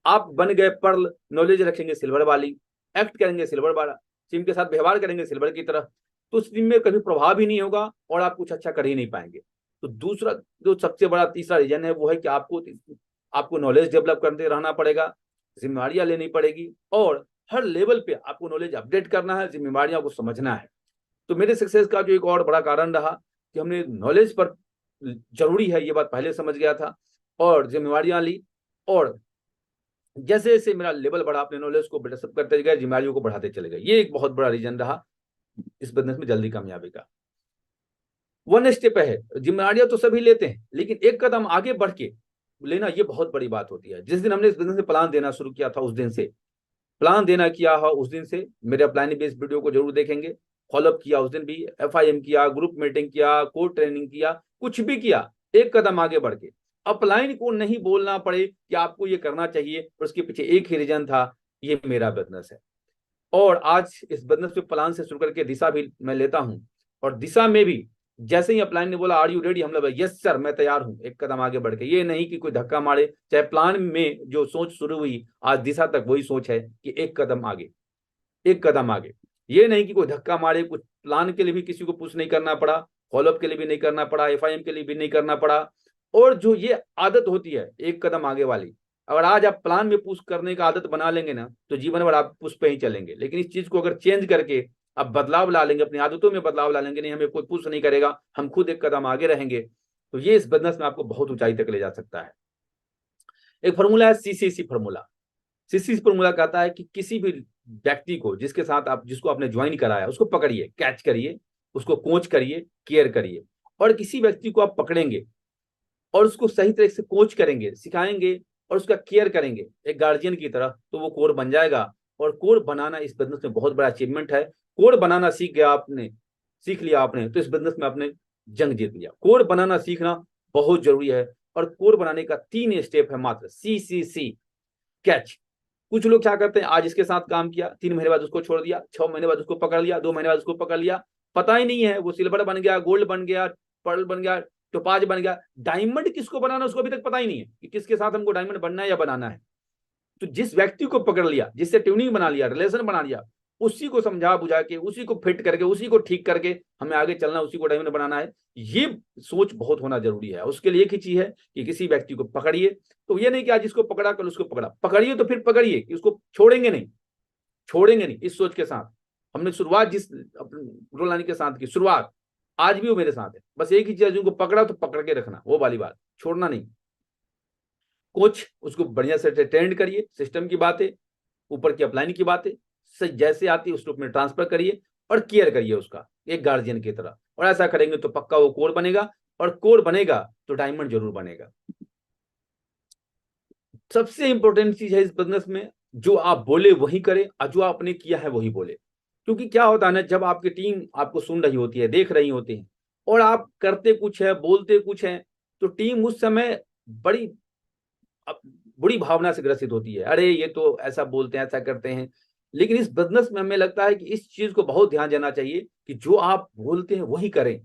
आप बन गए पर्ल, नॉलेज रखेंगे सिल्वर वाली, एक्ट करेंगे सिल्वर वाला, टीम के साथ व्यवहार करेंगे सिल्वर की तरह, तो उस टीम में कभी प्रभाव ही नहीं होगा और आप कुछ अच्छा कर ही नहीं पाएंगे। तो दूसरा जो सबसे बड़ा तीसरा रीजन है वो है कि आपको नॉलेज डेवलप करते रहना पड़ेगा, जिम्मेवारियां लेनी पड़ेगी, और हर लेवल पे आपको नॉलेज अपडेट करना है, जिम्मेवारियों को समझना है। तो मेरे सक्सेस का जो एक और बड़ा कारण रहा कि हमने नॉलेज पर जरूरी है ये बात पहले समझ गया था, और जिम्मेवारियां ली, और जैसे जैसे मेरा लेवल बढ़ा, अपने नॉलेज को बिल्डअप करते गए, जिम्मेदारियों को बढ़ाते चले गए। ये एक बहुत बड़ा रीजन रहा इस बिजनेस में जल्दी कामयाबी का। वन स्टेप है, जिम्मेदारियां तो सभी लेते हैं, लेकिन एक कदम आगे बढ़ के लेना ये बहुत बड़ी बात होती है। जिस दिन हमने इस बिजनेस में प्लान देना शुरू किया था, उस दिन से प्लान देना किया है, उस दिन से मेरे प्लानिंग बेस्ड वीडियो को जरूर देखेंगे। फॉलोअप किया उस दिन भी, FIM किया, ग्रुप मीटिंग किया, कोड ट्रेनिंग किया, कुछ भी किया, एक कदम आगे बढ़ के। अपलाइन को नहीं बोलना पड़े कि आपको ये करना चाहिए, और उसके पीछे एक ही रीजन था, ये मेरा बिजनेस है। और आज इस बिजनेस पे प्लान से शुरू करके दिशा भी मैं लेता हूँ, और दिशा में भी जैसे ही अपलाइन ने बोला आर यू रेडी, हम लोग यस सर मैं तैयार हूँ, एक कदम आगे बढ़ के। ये नहीं कि कोई धक्का मारे, चाहे प्लान में जो सोच शुरू हुई आज दिशा तक वही सोच है कि एक कदम आगे, एक कदम आगे। ये नहीं कि कोई धक्का मारे, कुछ प्लान के लिए भी किसी को पुश नहीं करना पड़ा, फॉलोअप के लिए भी नहीं करना पड़ा, FIM के लिए भी नहीं करना पड़ा। और जो ये आदत होती है एक कदम आगे वाली, अगर आज आप प्लान में पुश करने का आदत बना लेंगे ना, तो जीवन भर आप पुश पे ही चलेंगे। लेकिन इस चीज को अगर चेंज करके आप बदलाव ला लेंगे, अपनी आदतों में बदलाव ला लेंगे, नहीं हमें कोई पुश नहीं करेगा, हम खुद एक कदम आगे रहेंगे, तो ये इस बिजनेस में आपको बहुत ऊंचाई तक ले जा सकता है। एक फॉर्मूला है CCC फॉर्मूला। CCC फॉर्मूला कहता है कि किसी भी व्यक्ति को जिसके साथ आप, जिसको आपने ज्वाइन कराया, उसको पकड़िए, कैच करिए, उसको कोच करिए, केयर करिए। और किसी व्यक्ति को आप पकड़ेंगे और उसको सही तरह से कोच करेंगे, सिखाएंगे, और उसका केयर करेंगे एक गार्जियन की तरह, तो वो कोर बन जाएगा। और कोर बनाना इस बिजनेस में बहुत बड़ा अचीवमेंट है। कोर बनाना सीख गया आपने, सीख लिया आपने, तो इस बिजनेस में आपने जंग जीत लिया। कोर बनाना सीखना बहुत जरूरी है, और कोर बनाने का 3 स्टेप है मात्र, CCC, कैच। कुछ लोग क्या करते हैं, आज इसके साथ काम किया, 3 महीने बाद उसको छोड़ दिया, 6 महीने बाद उसको पकड़ लिया, 2 महीने बाद उसको पकड़ लिया, पता ही नहीं है वो सिल्वर बन गया, गोल्ड बन गया, पर्ल बन गया, टोपाज बन गया, डायमंड किसको बनाना उसको अभी तक पता ही नहीं है कि किसके साथ हमको डायमंड बनना है या बनाना है। तो जिस व्यक्ति को पकड़ लिया, जिससे ट्यूनिंग बना लिया, रिलेशन बना लिया, उसी को समझा बुझा के, उसी को फिट करके, उसी को ठीक करके हमें आगे चलना, उसी को डायमंड बनाना है। ये सोच बहुत होना जरूरी है। उसके लिए एक ही चीज है कि किसी व्यक्ति को पकड़िए, तो ये नहीं कि आज इसको पकड़ा कल उसको पकड़ा, पकड़िए तो फिर पकड़िए कि उसको छोड़ेंगे नहीं, छोड़ेंगे नहीं, इस सोच के साथ हमने शुरुआत जिस रोलानी के साथ की, शुरुआत आज भी वो मेरे साथ है। बस एक ही चीज, उनको पकड़ा तो पकड़ के रखना, वो वाली बात, छोड़ना नहीं। कोच, उसको बढ़िया से ट्रेंड करिए, सिस्टम की बातें, ऊपर की अपलाइन की बातें जैसे आती है उस रूप में ट्रांसफर करिए, और केयर करिए उसका एक गार्जियन की तरह। और ऐसा करेंगे तो पक्का वो कोर बनेगा, और कोर बनेगा तो डायमंड जरूर बनेगा। सबसे इंपॉर्टेंट चीज है इस बिजनेस में, जो आप बोले वही करे, और जो आपने किया है वही बोले। क्योंकि क्या होता है ना, जब आपकी टीम आपको सुन रही होती है, देख रही होती है, और आप करते कुछ है, बोलते कुछ है, तो टीम उस समय बड़ी बुरी भावना से ग्रसित होती है, अरे ये तो ऐसा बोलते हैं, ऐसा करते हैं। लेकिन इस बिजनेस में हमें लगता है कि इस चीज को बहुत ध्यान देना चाहिए कि जो आप बोलते हैं वही करें,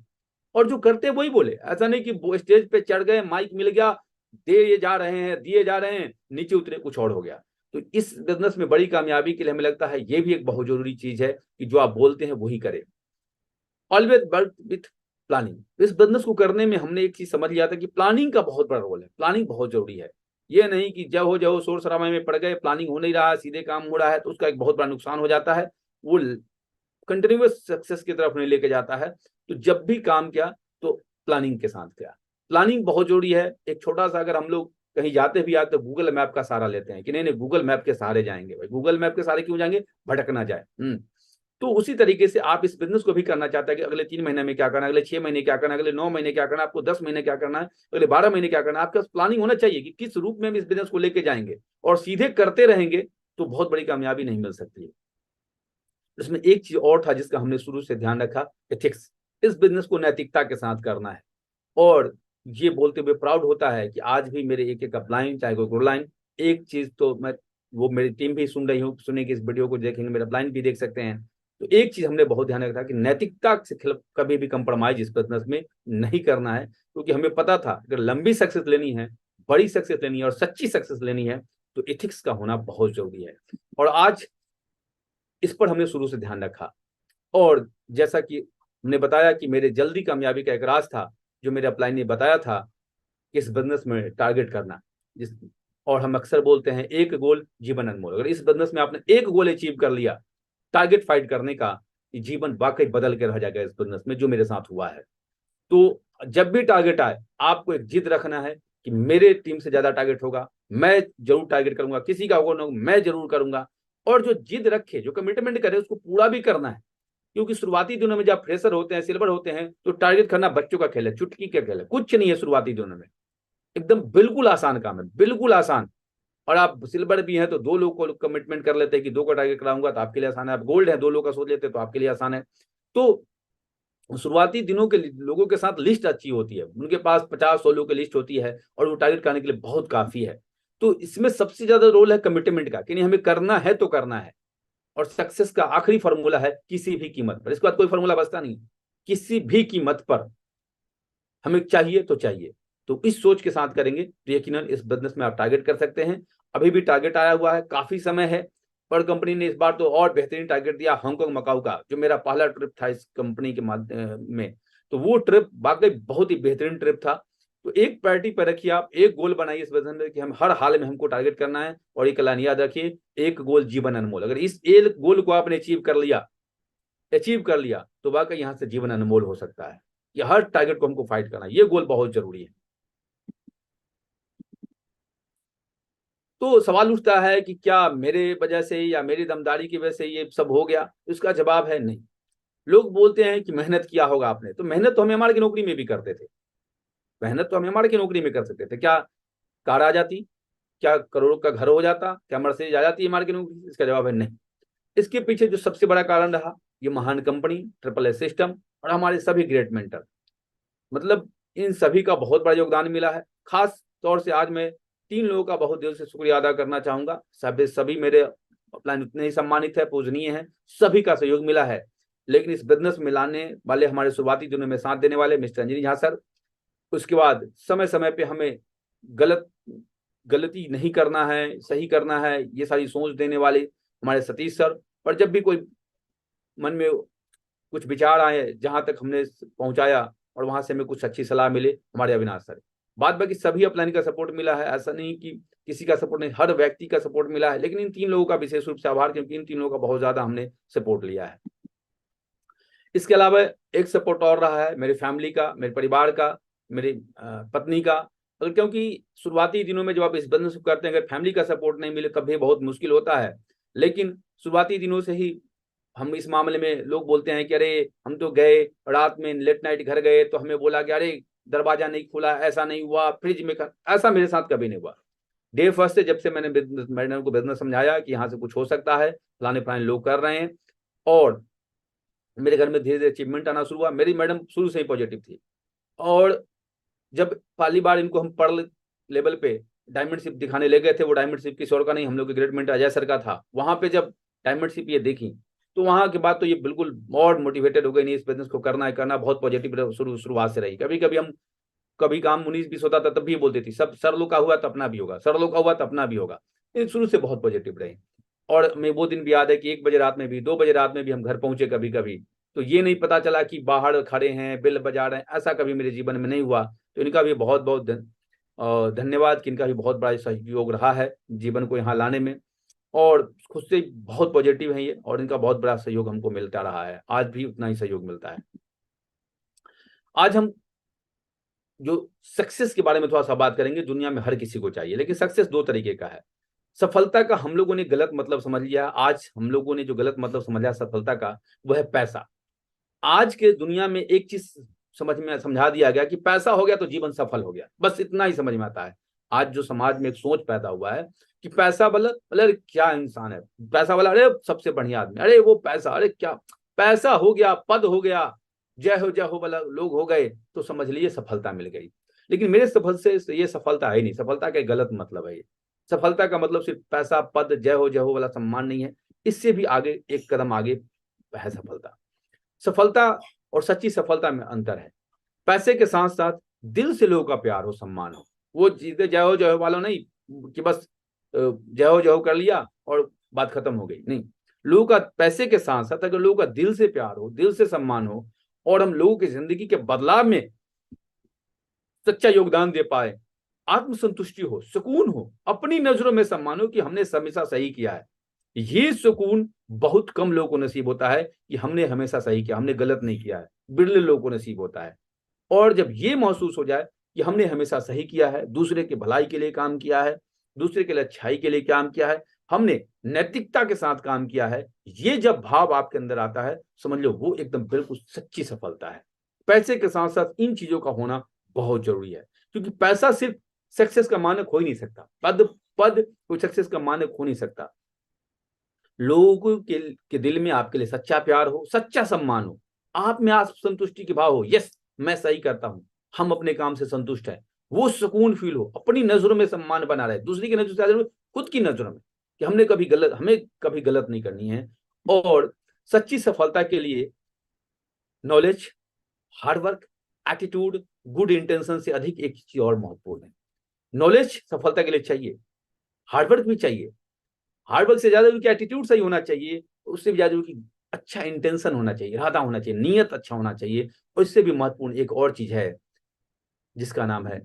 और जो करते हैं वही बोले। ऐसा नहीं कि वो स्टेज पे चढ़ गए, माइक मिल गया, दिए जा रहे हैं, दिए जा रहे हैं, नीचे उतरे कुछ और हो गया। तो इस बिजनेस में बड़ी कामयाबी के लिए हमें लगता है ये भी एक बहुत जरूरी चीज है कि जो आप बोलते हैं वही करें। Always work with planning. इस बिजनेस को करने में हमने एक चीज समझ लिया था कि प्लानिंग का बहुत बड़ा रोल है, प्लानिंग बहुत जरूरी है। ये नहीं कि जब हो शोर शराबे में पड़ गए, प्लानिंग हो नहीं रहा है, सीधे काम हो रहा है, तो उसका एक बहुत बड़ा नुकसान हो जाता है, वो कंटिन्यूअस सक्सेस की तरफ नहीं लेके जाता है। तो जब भी काम किया तो प्लानिंग के साथ किया। प्लानिंग बहुत जरूरी है। एक छोटा सा, अगर हम लोग कहीं जाते भी आते तो गूगल मैप का सहारा लेते हैं कि नहीं नहीं गूगल मैप के सहारे जाएंगे। भाई गूगल मैप के सहारे क्यों जाएंगे, भटक ना जाए। तो उसी तरीके से आप इस बिजनेस को भी करना चाहते हैं कि अगले 3 महीने में क्या करना है, अगले 6 महीने क्या करना है, अगले 9 महीने क्या करना है, आपको 10 महीने क्या करना है, अगले 12 महीने क्या करना है। आपका प्लानिंग होना चाहिए कि किस रूप में हम इस बिजनेस को लेके जाएंगे, और सीधे करते रहेंगे तो बहुत बड़ी कामयाबी नहीं मिल सकती है। इसमें एक चीज और था जिसका हमने शुरू से ध्यान रखा, एथिक्स। इस बिजनेस को नैतिकता के साथ करना है। और ये बोलते हुए प्राउड होता है कि आज भी मेरे एक एक अपलाइन, चाहे कोई लाइन, एक चीज तो मैं वो मेरी टीम भी सुन रही हो, सुनेगी इस वीडियो को, देखेंगे, मेरा अपलाइन भी देख सकते हैं। तो एक चीज हमने बहुत ध्यान रखा कि नैतिकता से खिलाफ कभी भी कंप्रोमाइज इस बिजनेस में नहीं करना है, क्योंकि हमें पता था अगर लंबी सक्सेस लेनी है, बड़ी सक्सेस लेनी है और सच्ची सक्सेस लेनी है तो एथिक्स का होना बहुत जरूरी है। और आज इस पर हमने शुरू से ध्यान रखा। और जैसा कि हमने बताया कि मेरे जल्दी कामयाबी का एक राज था, जो मेरे अपलाइन ने बताया था कि इस बिजनेस में टारगेट करना, जिस और हम अक्सर बोलते हैं एक गोल जीवन अनमोल। अगर इस बिजनेस में आपने एक गोल अचीव कर लिया टारगेट फाइट करने का, जीवन वाकई बदल के रह जाएगा इस बिजनेस में, जो मेरे साथ हुआ है। तो जब भी टारगेट आए आपको एक जिद रखना है कि मेरे टीम से ज्यादा टारगेट होगा, मैं जरूर टारगेट करूंगा, किसी का होगा ना मैं जरूर करूंगा। और जो जिद रखे, जो कमिटमेंट करे, उसको पूरा भी करना है। क्योंकि शुरुआती दिनों में जब फ्रेशर होते हैं, सिल्वर होते हैं, तो टारगेट करना बच्चों का खेल है, चुटकी का खेल है, कुछ नहीं है शुरुआती दिनों में। एकदम बिल्कुल आसान काम है, बिल्कुल आसान। और आप सिल्वर भी हैं तो दो लोग को कमिटमेंट कर लेते हैं कि दो का टारगेट कराऊंगा तो आपके लिए आसान है। आप गोल्ड है, दो लोग का सोच लेते हैं तो आपके लिए आसान है। तो शुरुआती दिनों के लोगों के साथ लिस्ट अच्छी होती है, उनके पास 50-100 लोगों की लिस्ट होती है और वो टारगेट करने के लिए बहुत काफी है। तो इसमें सबसे ज्यादा रोल है कमिटमेंट का, कि नहीं हमें करना है तो करना है। और सक्सेस का आखिरी फॉर्मूला है किसी भी कीमत पर, इसके बाद कोई फॉर्मूला बचता नहीं, किसी भी कीमत पर हमें चाहिए तो चाहिए। तो इस सोच के साथ करेंगे तो यकीनन इस बिजनेस में आप टारगेट कर सकते हैं। अभी भी टारगेट आया हुआ है, काफी समय है, पर कंपनी ने इस बार तो और बेहतरीन टारगेट दिया हांगकांग मकाऊ का, जो मेरा पहला ट्रिप था इस कंपनी के माध्यम में। तो वो ट्रिप वाकई बहुत ही बेहतरीन ट्रिप था। तो एक प्रायोरिटी पर रखिए, आप एक गोल बनाइए इस बिजनेस में कि हम हर हाल में हमको टारगेट करना है। और एक लाइन याद रखिए, एक गोल जीवन अनमोल। अगर इस एक गोल को आपने अचीव कर लिया तो वाकई यहाँ से जीवन अनमोल हो सकता है। ये हर टारगेट को हमको फाइट करना है, ये गोल बहुत जरूरी है। तो सवाल उठता है कि क्या मेरे वजह से या मेरी दमदारी की वजह से ये सब हो गया? इसका जवाब है नहीं। लोग बोलते हैं कि मेहनत किया होगा आपने, तो मेहनत तो हम एमआर की नौकरी में भी करते थे। मेहनत तो हम एमआर की नौकरी में कर सकते थे। क्या कार आ जाती? क्या करोड़ों का घर हो जाता? क्या मर्सिडीज आ जाती एमआर की नौकरी? इसका जवाब है नहीं। इसके पीछे जो सबसे बड़ा कारण रहा, ये महान कंपनी, ट्रिपल ए सिस्टम और हमारे सभी ग्रेट मेंटर, मतलब इन सभी का बहुत बड़ा योगदान मिला है। खास तौर से आज मैं 3 लोगों का बहुत दिल से शुक्रिया अदा करना चाहूंगा। सभी मेरे अपलाइन उतने ही सम्मानित है, पूजनीय है, सभी का सहयोग मिला है। लेकिन इस बिजनेस में लाने वाले, हमारे शुरुआती दिनों में साथ देने वाले मिस्टर अंजनी झा सर, उसके बाद समय समय पे हमें गलती नहीं करना है, सही करना है, ये सारी सोच देने वाले हमारे सतीश सर। और जब भी कोई मन में कुछ विचार आए, जहां तक हमने पहुंचाया और वहां से हमें कुछ अच्छी सलाह मिले, हमारे अविनाश सर। बाद बाकी सभी अपलाइन का सपोर्ट मिला है, ऐसा नहीं कि किसी का सपोर्ट नहीं, हर व्यक्ति का सपोर्ट मिला है। लेकिन इन 3 लोगों का विशेष रूप से आभार, क्योंकि इन 3 लोगों का बहुत ज्यादा हमने सपोर्ट लिया है। इसके अलावा एक सपोर्ट और रहा है मेरी फैमिली का, मेरे परिवार का, मेरी पत्नी का। और क्योंकि शुरुआती दिनों में जब आप इस बिजनेस को करते हैं, अगर फैमिली का सपोर्ट नहीं मिले तब भी बहुत मुश्किल होता है। लेकिन शुरुआती दिनों से ही हम इस मामले में, लोग बोलते हैं कि अरे हम तो गए रात में लेट नाइट घर गए तो हमें बोला कि अरे दरवाजा नहीं खुला, ऐसा नहीं हुआ, फ्रिज में ऐसा मेरे साथ कभी नहीं हुआ। डे फर्स्ट से, जब से मैंने मैडम को बिजनेस समझाया कि यहाँ से कुछ हो सकता है, फलाने फलाने लोग कर रहे हैं, और मेरे घर में धीरे धीरे अचीवमेंट आना शुरू हुआ। मेरी मैडम शुरू से ही पॉजिटिव थी। और जब पहली बार इनको हम पर्ल लेवल पे डायमंड शिप दिखाने ले गए थे, वो डायमंड शिप किसी और का नहीं, हम लोग के ग्रेट मेंटर अजय सर का था। वहां पे जब डायमंड शिप ये देखी तो वहां के बाद तो ये बिल्कुल और मोटिवेटेड हो गई, नहीं इस बिजनेस को करना है, करना। बहुत पॉजिटिव शुरुआत से रही। कभी काम 19-20 होता था तब भी बोलती थी, सब सर लोग का हुआ तो अपना भी होगा, सर लोग का हुआ तो अपना भी होगा। ये शुरू से बहुत पॉजिटिव रही। और मैं वो दिन भी याद है कि 1 बजे रात में भी, 2 बजे रात में भी हम घर पहुंचे कभी कभी, तो ये नहीं पता चला कि बाहर खड़े हैं बिल बजा रहे हैं, ऐसा कभी मेरे जीवन में नहीं हुआ। तो इनका भी बहुत बहुत धन्यवाद, कि इनका भी बहुत बड़ा सहयोग रहा है जीवन को यहाँ लाने में। और खुद से बहुत पॉजिटिव है ये, और इनका बहुत बड़ा सहयोग हमको मिलता रहा है, आज भी उतना ही सहयोग मिलता है। आज हम जो सक्सेस के बारे में थोड़ा सा बात करेंगे। दुनिया में हर किसी को चाहिए, लेकिन सक्सेस 2 तरीके का है। सफलता का हम लोगों ने गलत मतलब समझ लिया। आज हम लोगों ने जो गलत मतलब समझा सफलता का, वो है पैसा। आज के दुनिया में एक चीज समझा दिया गया कि पैसा हो गया तो जीवन सफल हो गया, बस इतना ही समझ में आता है। आज जो समाज में एक सोच पैदा हुआ है कि पैसा वाला, अरे क्या इंसान है पैसा वाला, अरे सबसे बढ़िया आदमी, अरे वो पैसा, अरे क्या पैसा हो गया, पद हो गया, जय हो वाला लोग हो गए तो समझ लीजिए सफलता मिल गई। लेकिन मेरे सफल से ये सफलता है नहीं, सफलता का गलत मतलब है ये। सफलता का मतलब सिर्फ पैसा, पद, जय हो वाला सम्मान नहीं है, इससे भी आगे एक कदम आगे है सफलता। सफलता और सच्ची सफलता में अंतर है। पैसे के साथ साथ दिल से लोगों का प्यार हो, सम्मान हो। वो जीते जय हो वाला नहीं कि बस जय हो कर लिया और बात खत्म हो गई, नहीं। लोगों का पैसे के साथ साथ अगर लोगों का दिल से प्यार हो, दिल से सम्मान हो, और हम लोगों की जिंदगी के बदलाव में सच्चा योगदान दे पाए, आत्मसंतुष्टि हो, सुकून हो, अपनी नजरों में सम्मान हो कि हमने हमेशा सही किया है, ये सुकून बहुत कम लोगों को नसीब होता है कि हमने हमेशा सही किया, हमने गलत नहीं किया है, बिरले लोगों को नसीब होता है। और जब ये महसूस हो जाए कि हमने हमेशा सही किया है, दूसरे की भलाई के लिए काम किया है, दूसरे के लिए अच्छाई के लिए काम किया है, हमने नैतिकता के साथ काम किया है, ये जब भाव आपके अंदर आता है, समझ लो वो एकदम बिल्कुल सच्ची सफलता है। पैसे के साथ साथ इन चीजों का होना बहुत जरूरी है, क्योंकि पैसा सिर्फ सक्सेस का मानक हो ही नहीं सकता, पद पद कोई सक्सेस का मानक हो नहीं सकता। लोगों के दिल में आपके लिए सच्चा प्यार हो, सच्चा सम्मान हो, आप में आत्मसंतुष्टि के भाव हो, यस मैं सही करता हूं, हम अपने काम से संतुष्ट है, वो सुकून फील हो, अपनी नजरों में सम्मान बना रहे, दूसरी की नजरों से खुद की नजरों में कि हमें कभी गलत नहीं करनी है। और सच्ची सफलता के लिए knowledge, hard work, attitude, good intention से अधिक एक चीज और महत्वपूर्ण है। नॉलेज सफलता के लिए चाहिए, हार्डवर्क भी चाहिए, हार्डवर्क से ज्यादा उनकी एटीट्यूड सही होना चाहिए, उससे भी ज्यादा उनकी अच्छा इंटेंशन होना चाहिए, इरादा होना चाहिए, नियत अच्छा होना चाहिए। और इससे भी महत्वपूर्ण एक और चीज है जिसका नाम है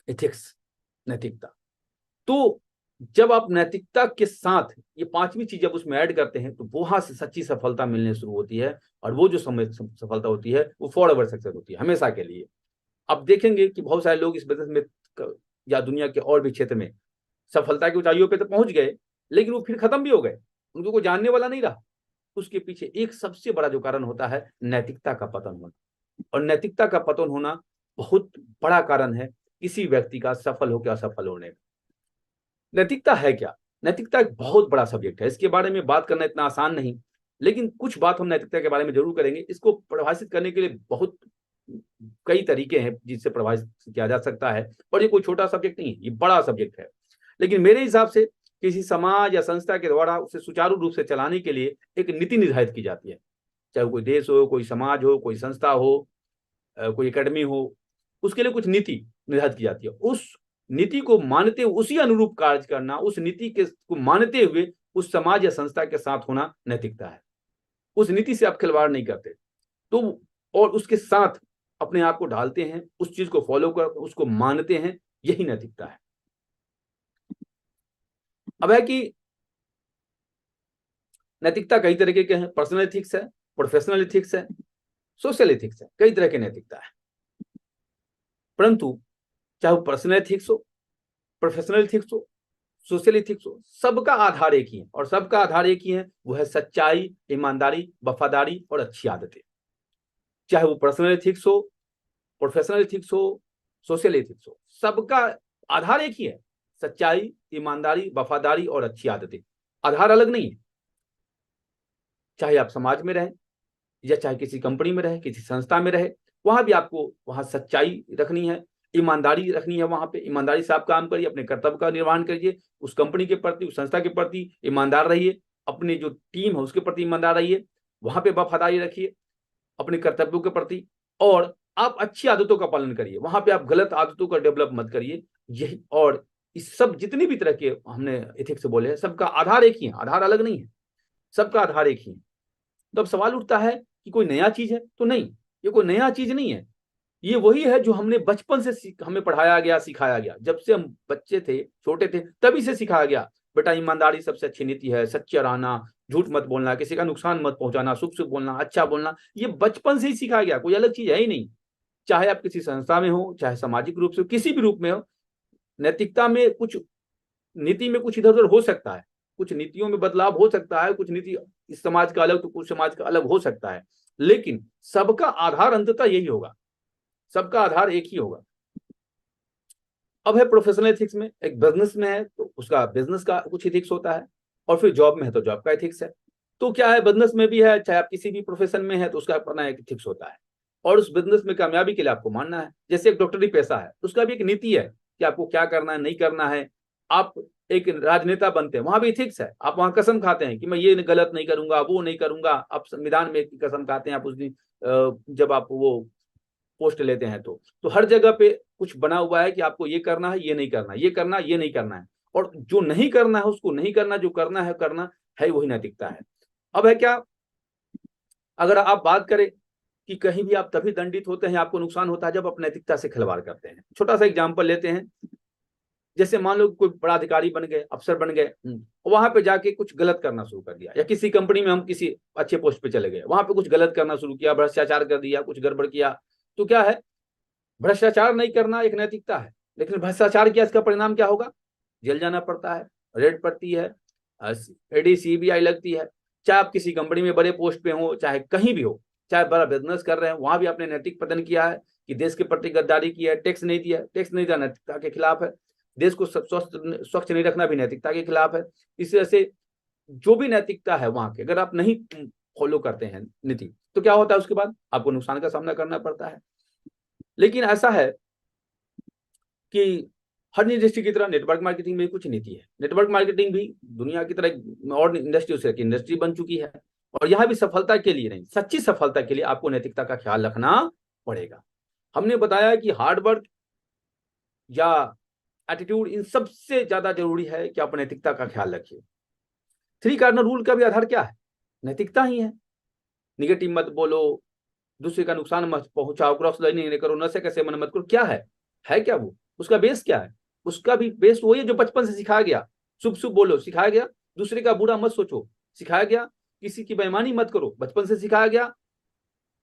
एथिक्स, नैतिकता। तो जब आप नैतिकता के साथ ये पांचवी चीज जब उसमें ऐड करते हैं तो वहां से सच्ची सफलता मिलने शुरू होती है, और वो जो समय सफलता होती है वो फॉर एवर सक्सेस होती है, हमेशा के लिए। अब देखेंगे कि बहुत सारे लोग इस बिजनेस में या दुनिया के और भी क्षेत्र में सफलता की ऊंचाइयों पे तो पहुंच गए, लेकिन वो फिर खत्म भी हो गए, उनको कोई जानने वाला नहीं रहा। उसके पीछे एक सबसे बड़ा जो कारण होता है नैतिकता का पतन होना। और नैतिकता का पतन होना बहुत बड़ा कारण है किसी व्यक्ति का सफल होकर असफल होने का। नैतिकता है क्या? नैतिकता एक बहुत बड़ा सब्जेक्ट है, इसके बारे में बात करना इतना आसान नहीं, लेकिन कुछ बात हम नैतिकता के बारे में जरूर करेंगे। इसको परिभाषित करने के लिए बहुत कई तरीके हैं जिससे परिभाषित किया जा सकता है, और ये कोई छोटा सब्जेक्ट नहीं है, ये बड़ा सब्जेक्ट है। लेकिन मेरे हिसाब से किसी समाज या संस्था के द्वारा उसे सुचारू रूप से चलाने के लिए एक नीति निर्धारित की जाती है, चाहे कोई देश हो, कोई समाज हो, कोई संस्था हो, कोई एकेडमी हो, उसके लिए कुछ नीति निर्धारित की जाती है। उस नीति को मानते हुए उसी अनुरूप कार्य करना, उस नीति के को मानते हुए उस समाज या संस्था के साथ होना नैतिकता है। उस नीति से आप खिलवाड़ नहीं करते तो, और उसके साथ अपने आप को ढालते हैं, उस चीज को फॉलो कर उसको मानते हैं, यही नैतिकता है। अब है कि नैतिकता कई तरीके के हैं, पर्सनल एथिक्स है, प्रोफेशनल एथिक्स है, सोशल एथिक्स है, कई तरह के नैतिकता है। परंतु चाहे वो पर्सनल एथिक्स हो, प्रोफेशनल एथिक्स हो, सोशल एथिक्स हो, सबका आधार एक ही है, और सबका आधार एक ही है, वो है सच्चाई, ईमानदारी, वफादारी और अच्छी आदतें। चाहे वो पर्सनल एथिक्स हो, प्रोफेशनल एथिक्स हो, सोशल एथिक्स हो, सबका आधार एक ही है, सच्चाई, ईमानदारी, वफादारी और अच्छी आदतें। आधार अलग नहीं है। चाहे आप समाज में रहें या चाहे किसी कंपनी में रहे, किसी संस्था में रहे, वहां भी आपको वहां सच्चाई रखनी है, ईमानदारी रखनी है। वहां पे ईमानदारी से आप काम करिए, अपने कर्तव्य का निर्वहन करिए, उस कंपनी के प्रति, उस संस्था के प्रति ईमानदार रहिए, अपनी जो टीम है उसके प्रति ईमानदार रहिए, वहां पे वफादारी रखिए अपने कर्तव्यों के प्रति, और आप अच्छी आदतों का पालन करिए, वहां पे आप गलत आदतों का डेवलप मत करिए। यही, और इस सब जितनी भी तरह के हमने एथिक्स बोले हैं, सबका आधार एक ही है, आधार अलग नहीं है, सबका आधार एक ही है। तो अब सवाल उठता है कि कोई नया चीज है? तो नहीं, ये कोई नया चीज नहीं है, ये वही है जो हमने बचपन से हमें पढ़ाया गया, सिखाया गया। जब से हम बच्चे थे, छोटे थे, तभी से सिखाया गया, बेटा ईमानदारी सबसे अच्छी नीति है, सच्चा रहना, झूठ मत बोलना, किसी का नुकसान मत पहुंचाना, शुभ शुभ बोलना, अच्छा बोलना, ये बचपन से ही सिखाया गया, कोई अलग चीज है ही नहीं। चाहे आप किसी संस्था में हो, चाहे सामाजिक रूप से किसी भी रूप में हो, नैतिकता में कुछ, नीति में कुछ इधर उधर हो सकता है, कुछ नीतियों में बदलाव हो सकता है, कुछ नीति इस समाज का अलग तो कुछ समाज का अलग हो सकता है, लेकिन सबका आधार अंततः यही होगा, सबका आधार एक ही होगा। अब है प्रोफेशनल एथिक्स में, एक बिजनेस में है तो उसका बिजनेस का कुछ एथिक्स होता है, और फिर जॉब में है तो जॉब का एथिक्स है। तो क्या है, बिजनेस में भी है, चाहे आप किसी भी प्रोफेशन में है तो उसका अपना एक एथिक्स होता है, और उस बिजनेस में कामयाबी के लिए आपको मानना है। जैसे एक डॉक्टरी पेशा है, उसका भी एक नीति है, कि आपको क्या करना है नहीं करना है। आप एक राजनेता बनते हैं, वहां भी इथिक्स है। आप वहां कसम खाते हैं कि मैं ये गलत नहीं करूंगा, वो नहीं करूंगा। आप संविधान में कसम खाते हैं आप उस दिन जब आप वो पोस्ट लेते हैं तो हर जगह पे कुछ बना हुआ है कि आपको ये करना है, ये नहीं करना, ये करना, ये नहीं करना है। और जो नहीं करना है उसको नहीं करना, जो करना है वही नैतिकता है। अब है क्या, अगर आप बात करें कि कहीं भी आप तभी दंडित होते हैं, आपको नुकसान होता है जब आप नैतिकता से खिलवाड़ करते हैं। छोटा सा एग्जाम्पल लेते हैं, जैसे मान लो कोई बड़ा अधिकारी बन गए, अफसर बन गए, वहां पे जाके कुछ गलत करना शुरू कर दिया, या किसी कंपनी में हम किसी अच्छे पोस्ट पे चले गए, वहां पे कुछ गलत करना शुरू किया, भ्रष्टाचार कर दिया, कुछ गड़बड़ किया। तो क्या है, भ्रष्टाचार नहीं करना एक नैतिकता है, लेकिन भ्रष्टाचार किया, इसका परिणाम क्या होगा, जेल जाना पड़ता है, रेड पड़ती है, ईडी सीबीआई लगती है। चाहे आप किसी कंपनी में बड़े पोस्ट पे हो, चाहे कहीं भी हो, चाहे बड़ा बिजनेस कर रहे हैं, वहां भी आपने नैतिक पतन किया है कि देश के प्रति गद्दारी की है, टैक्स नहीं दिया, टैक्स नहीं दिया नैतिकता के खिलाफ है। देश को स्वच्छ नहीं रखना भी नैतिकता के खिलाफ है। इस वजह से जो भी नैतिकता है वहां के, अगर आप नहीं फॉलो करते हैं नीति, तो क्या होता है, उसके बाद आपको नुकसान का सामना करना पड़ता है। लेकिन ऐसा है कि हर इंडस्ट्री की तरह नेटवर्क मार्केटिंग में कुछ नीति है। नेटवर्क मार्केटिंग भी दुनिया की तरह और इंडस्ट्री से इंडस्ट्री बन चुकी है, और यहाँ भी सफलता के लिए नहीं, सच्ची सफलता के लिए आपको नैतिकता का ख्याल रखना पड़ेगा। हमने बताया कि हार्ड वर्क या एटीट्यूड, इन सबसे ज्यादा जरूरी है कि आप नैतिकता का ख्याल रखिए। थ्री कार्डिनल रूल का भी आधार क्या है, नैतिकता ही है। निगेटिव मत बोलो, दूसरे का नुकसान मत पहुंचाओ, क्रॉस लाइनिंग नहीं करो, नशे का सेवन मत करो। क्या है क्या वो, उसका बेस क्या है, उसका भी बेस वही है जो बचपन से सिखाया गया। शुभ शुभ बोलो, सिखाया गया। दूसरे का बुरा मत सोचो, सिखाया गया। किसी की बेईमानी मत करो, बचपन से सिखाया गया।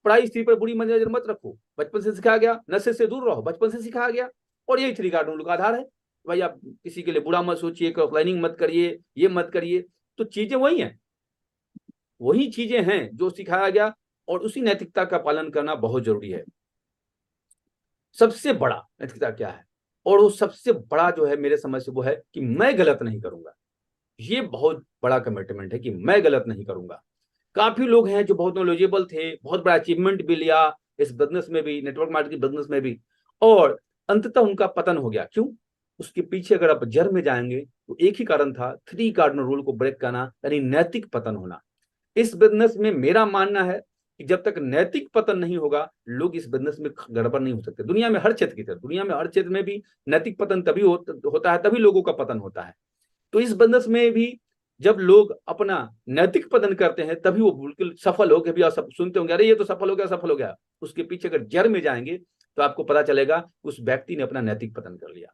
पढ़ाई स्त्री पर बुरी नजर मत रखो, बचपन से सिखाया गया। नशे से दूर रहो, बचपन से सिखाया गया। और यही थ्री कार्डिनल रूल का आधार है। भाई आप किसी के लिए बुरा मत सोचिए, क्रॉस लाइनिंग मत करिए, ये मत करिए। तो चीजें वही हैं, वही चीजें हैं जो सिखाया गया, और उसी नैतिकता का पालन करना बहुत जरूरी है। सबसे बड़ा नैतिकता क्या है, और वो सबसे बड़ा जो है मेरे समझ से वो है कि मैं गलत नहीं करूंगा। ये बहुत बड़ा कमिटमेंट है कि मैं गलत नहीं करूंगा। काफी लोग हैं जो बहुत नॉलेजेबल थे, बहुत बड़ा अचीवमेंट भी लिया इस बिजनेस में भी, नेटवर्क मार्केटिंग बिजनेस में भी, और अंततः उनका पतन हो गया। क्यों? उसके पीछे अगर आप जड़ में जाएंगे तो एक ही कारण था, थ्री कार्डिनल रूल को ब्रेक करना, यानी नैतिक पतन होना। इस बिजनेस में मेरा मानना है कि जब तक नैतिक पतन नहीं होगा, लोग इस बिजनेस में गड़बड़ नहीं हो सकते। दुनिया में हर क्षेत्र की तरह, दुनिया में हर क्षेत्र में भी नैतिक पतन तभी होता है, तभी लोगों का पतन होता है। तो इस बिजनेस में भी जब लोग अपना नैतिक पतन करते हैं, तभी वो बिल्कुल सफल हो गए। भी आप सब सुनते होंगे, अरे ये तो सफल हो गया, सफल हो गया। उसके पीछे अगर जड़ में जाएंगे तो आपको पता चलेगा उस व्यक्ति ने अपना नैतिक पतन कर लिया।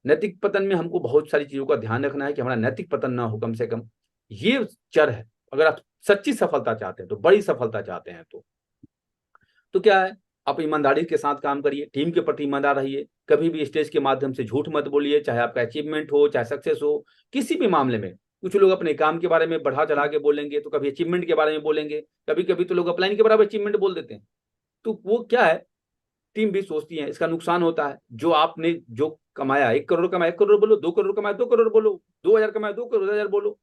नैतिक पतन में हमको बहुत सारी चीजों का ध्यान रखना है कि हमारा नैतिक पतन ना हो, कम से कम ये जड़ है। अगर आप सच्ची सफलता चाहते हैं, तो बड़ी सफलता चाहते हैं, तो क्या है, आप ईमानदारी के साथ काम करिए, टीम के प्रति ईमानदार रहिए। कभी भी स्टेज के माध्यम से झूठ मत बोलिए, चाहे आपका अचीवमेंट हो, चाहे सक्सेस हो, किसी भी मामले में। कुछ लोग अपने काम के बारे में बढ़ा चढ़ा के बोलेंगे, तो कभी अचीवमेंट के बारे में बोलेंगे, कभी कभी तो लोग अपलाइन के बराबर अचीवमेंट बोल देते हैं। तो वो क्या है, टीम भी सोचती है, इसका नुकसान होता है। जो आपने जो कमाया, 1 करोड़ कमाया 1 करोड़ बोलो, 2 करोड़ कमाया 2 करोड़ बोलो, 2,000 कमाया 2,000 बोलो।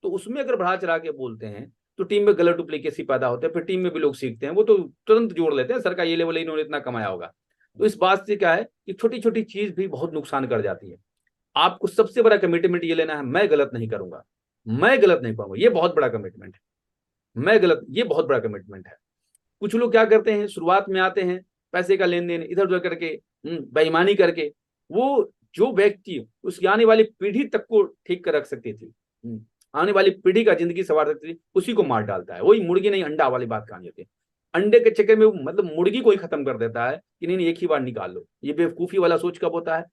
तो उसमें अगर बढ़ा चढ़ा के बोलते हैं तो टीम में गलत डुप्लीकेसी पैदा होते हैं, फिर टीम में भी लोग सीखते हैं, वो तो तुरंत जोड़ लेते हैं, सर का ये लेवल इन्होंने इतना कमाया होगा। तो इस बात से क्या है कि छोटी छोटी चीज भी बहुत नुकसान कर जाती है। आपको सबसे बड़ा कमिटमेंट ये लेना है, मैं गलत नहीं करूंगा, मैं गलत नहीं करूंगा। ये बहुत बड़ा कमिटमेंट है, मैं गलत, ये बहुत बड़ा कमिटमेंट है। कुछ लोग क्या करते हैं, शुरुआत में आते हैं, पैसे का लेन देन इधर उधर करके, बेईमानी करके, वो जो व्यक्ति उसकी आने वाली पीढ़ी तक को ठीक कर रख सकती थी, आने वाली पीढ़ी का जिंदगी संवार सकती थी, उसी को मार डालता है। वही मुर्गी नहीं अंडा वाली बात कहानी होती है। अंडे के चक्कर में मतलब मुर्गी को ही खत्म कर देता है कि नहीं नहीं एक ही बार निकाल लो। ये बेवकूफी वाला सोच कब होता है,